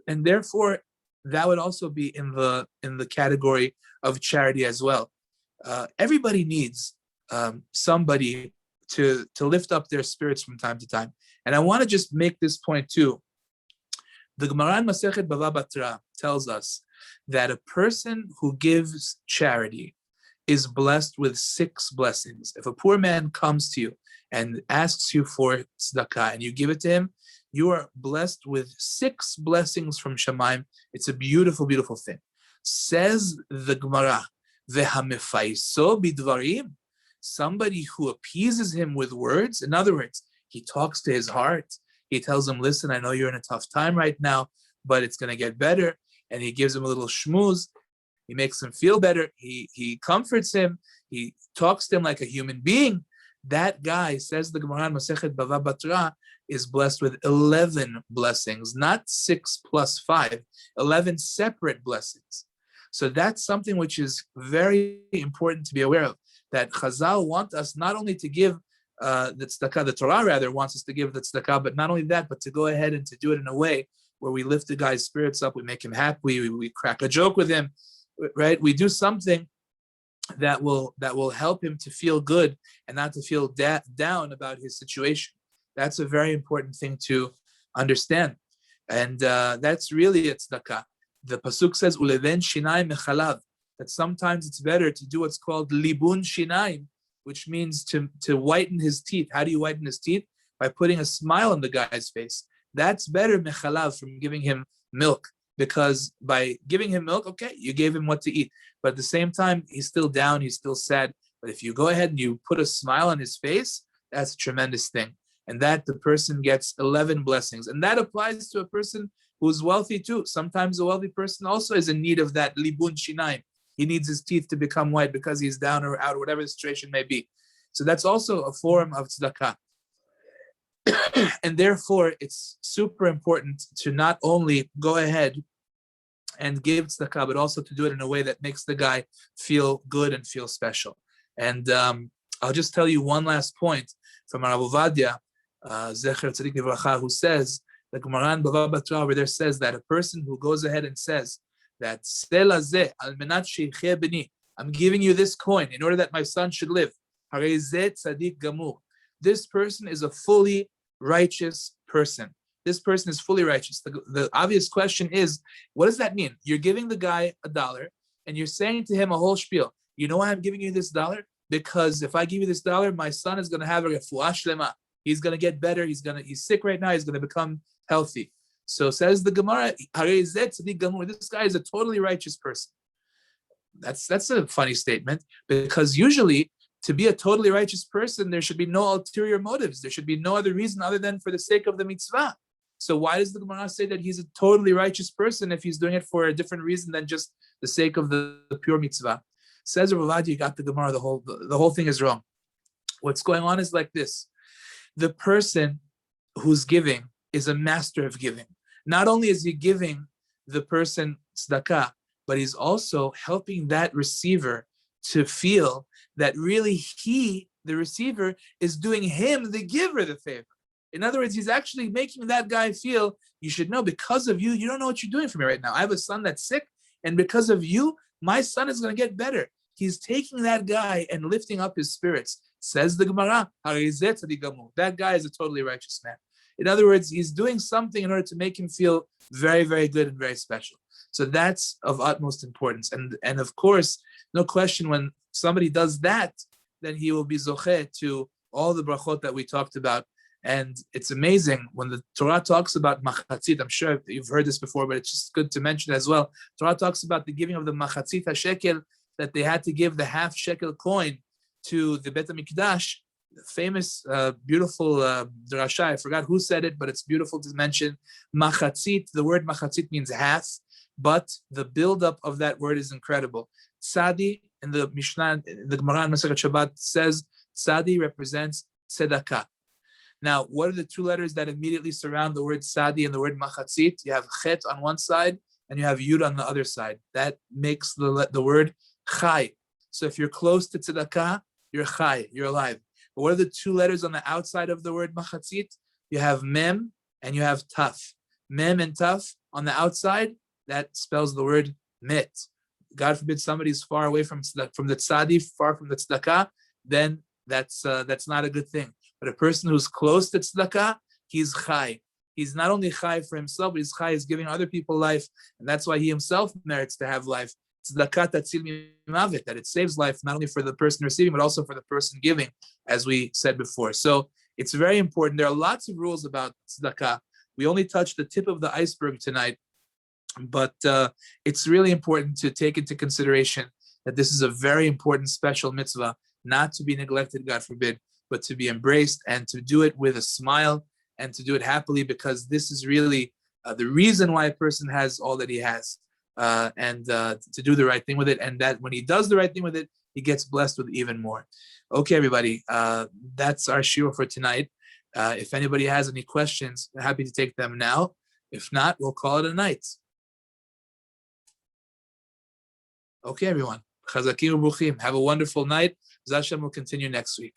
[SPEAKER 1] And therefore, that would also be in the category of charity as well. Everybody needs somebody to lift up their spirits from time to time. And I want to just make this point too. The Gemara in Masechet Bava Batra tells us that a person who gives charity is blessed with 6 blessings. If a poor man comes to you and asks you for tzedaka and you give it to him, you are blessed with 6 blessings from Shamayim. It's a beautiful, beautiful thing. Says the Gemara, Vehamefaiso bidvarim, somebody who appeases him with words. In other words, he talks to his heart. He tells him, listen, I know you're in a tough time right now, but it's going to get better. And he gives him a little shmooze. He makes him feel better. He comforts him. He talks to him like a human being. That guy, says the Gemara in Masechet Bava Batra, is blessed with 11 blessings, not 6 plus 5, 11 separate blessings. So that's something which is very important to be aware of, that Chazal want us not only to give the tzedakah, the Torah rather wants us to give the tzedakah, but not only that, but to go ahead and to do it in a way where we lift the guy's spirits up, we make him happy, we crack a joke with him, right? We do something that will help him to feel good and not to feel down about his situation. That's a very important thing to understand. And that's really a tzedakah. The pasuk says, "Uleven shinayim mechalav," that sometimes it's better to do what's called libun shinayim, which means to whiten his teeth. How do you whiten his teeth? By putting a smile on the guy's face. That's better mechalav, from giving him milk, because by giving him milk, okay, you gave him what to eat, but at the same time, he's still down, he's still sad. But if you go ahead and you put a smile on his face, that's a tremendous thing. And that the person gets 11 blessings. And that applies to a person who's wealthy too. Sometimes a wealthy person also is in need of that libun shinayim. He needs his teeth to become white because he's down or out, or whatever the situation may be. So that's also a form of tzedakah. And therefore, it's super important to not only go ahead and give tzedakah, but also to do it in a way that makes the guy feel good and feel special. And I'll just tell you one last point from Rav Ovadia, Zecher Tzadik Livracha, who says, the Gemara in Bava Batra over there says that a person who goes ahead and says that I'm giving you this coin in order that my son should live. This person is a fully righteous person. This person is fully righteous. The obvious question is, what does that mean? You're giving the guy $1 and you're saying to him a whole spiel. You know why I'm giving you this $1? Because if I give you this $1, my son is going to have a refuah shlema. He's going to get better. He's sick right now. He's going to become healthy. So says the Gemara, this guy is a totally righteous person. That's a funny statement, because usually to be a totally righteous person, there should be no ulterior motives. There should be no other reason other than for the sake of the mitzvah. So why does the Gemara say that he's a totally righteous person if he's doing it for a different reason than just the sake of the pure mitzvah? Says Rav Ovadia, you got the Gemara, the whole thing is wrong. What's going on is like this. The person who's giving is a master of giving. Not only is he giving the person tzedakah, but he's also helping that receiver to feel that really he, the receiver, is doing him, the giver, the favor. In other words, he's actually making that guy feel, you should know, because of you, you don't know what you're doing for me right now. I have a son that's sick. and because of you, my son is going to get better. He's taking that guy and lifting up his spirits. Says the Gemara, that guy is a totally righteous man. In other words, he's doing something in order to make him feel very, very good and very special. So that's of utmost importance. And of course, no question, when somebody does that, then he will be zocheh to all the brachot that we talked about. And it's amazing when the Torah talks about machatzit. I'm sure you've heard this before, but it's just good to mention as well. Torah talks about the giving of the machatzit hashekel, that they had to give the half shekel coin to the Bet HaMikdash. The famous, beautiful drasha. I forgot who said it, but it's beautiful to mention. Machatzit, the word machatzit means half, but the buildup of that word is incredible. Tzadi, in the Mishnah, the Gemara in Masechet Shabbat says, Tzadi represents tzedaka. Now, what are the two letters that immediately surround the word Sadi and the word Machatzit? You have Chet on one side and you have Yud on the other side. That makes the word Chai. So if you're close to Tzedaka, you're Chai, you're alive. But what are the two letters on the outside of the word Machatzit? You have Mem and you have Taf. Mem and Taf on the outside, that spells the word Mit. God forbid somebody's far away from the Tzadi, far from the Tzedaka, then that's not a good thing. But a person who's close to tzedakah, he's chai. He's not only chai for himself, but he's chai is giving other people life, and that's why he himself merits to have life. Tzedakah tatzil mimavet, that it saves life not only for the person receiving, but also for the person giving, as we said before. So it's very important. There are lots of rules about tzedakah. We only touched the tip of the iceberg tonight, but it's really important to take into consideration that this is a very important special mitzvah, not to be neglected, God forbid, but to be embraced and to do it with a smile and to do it happily, because this is really the reason why a person has all that he has, and to do the right thing with it. And that when he does the right thing with it, he gets blessed with even more. Okay, everybody, that's our shiur for tonight. If anybody has any questions, I'm happy to take them now. If not, we'll call it a night. Okay, everyone. Chazakim u'bruchim. Have a wonderful night. Zashem will continue next week.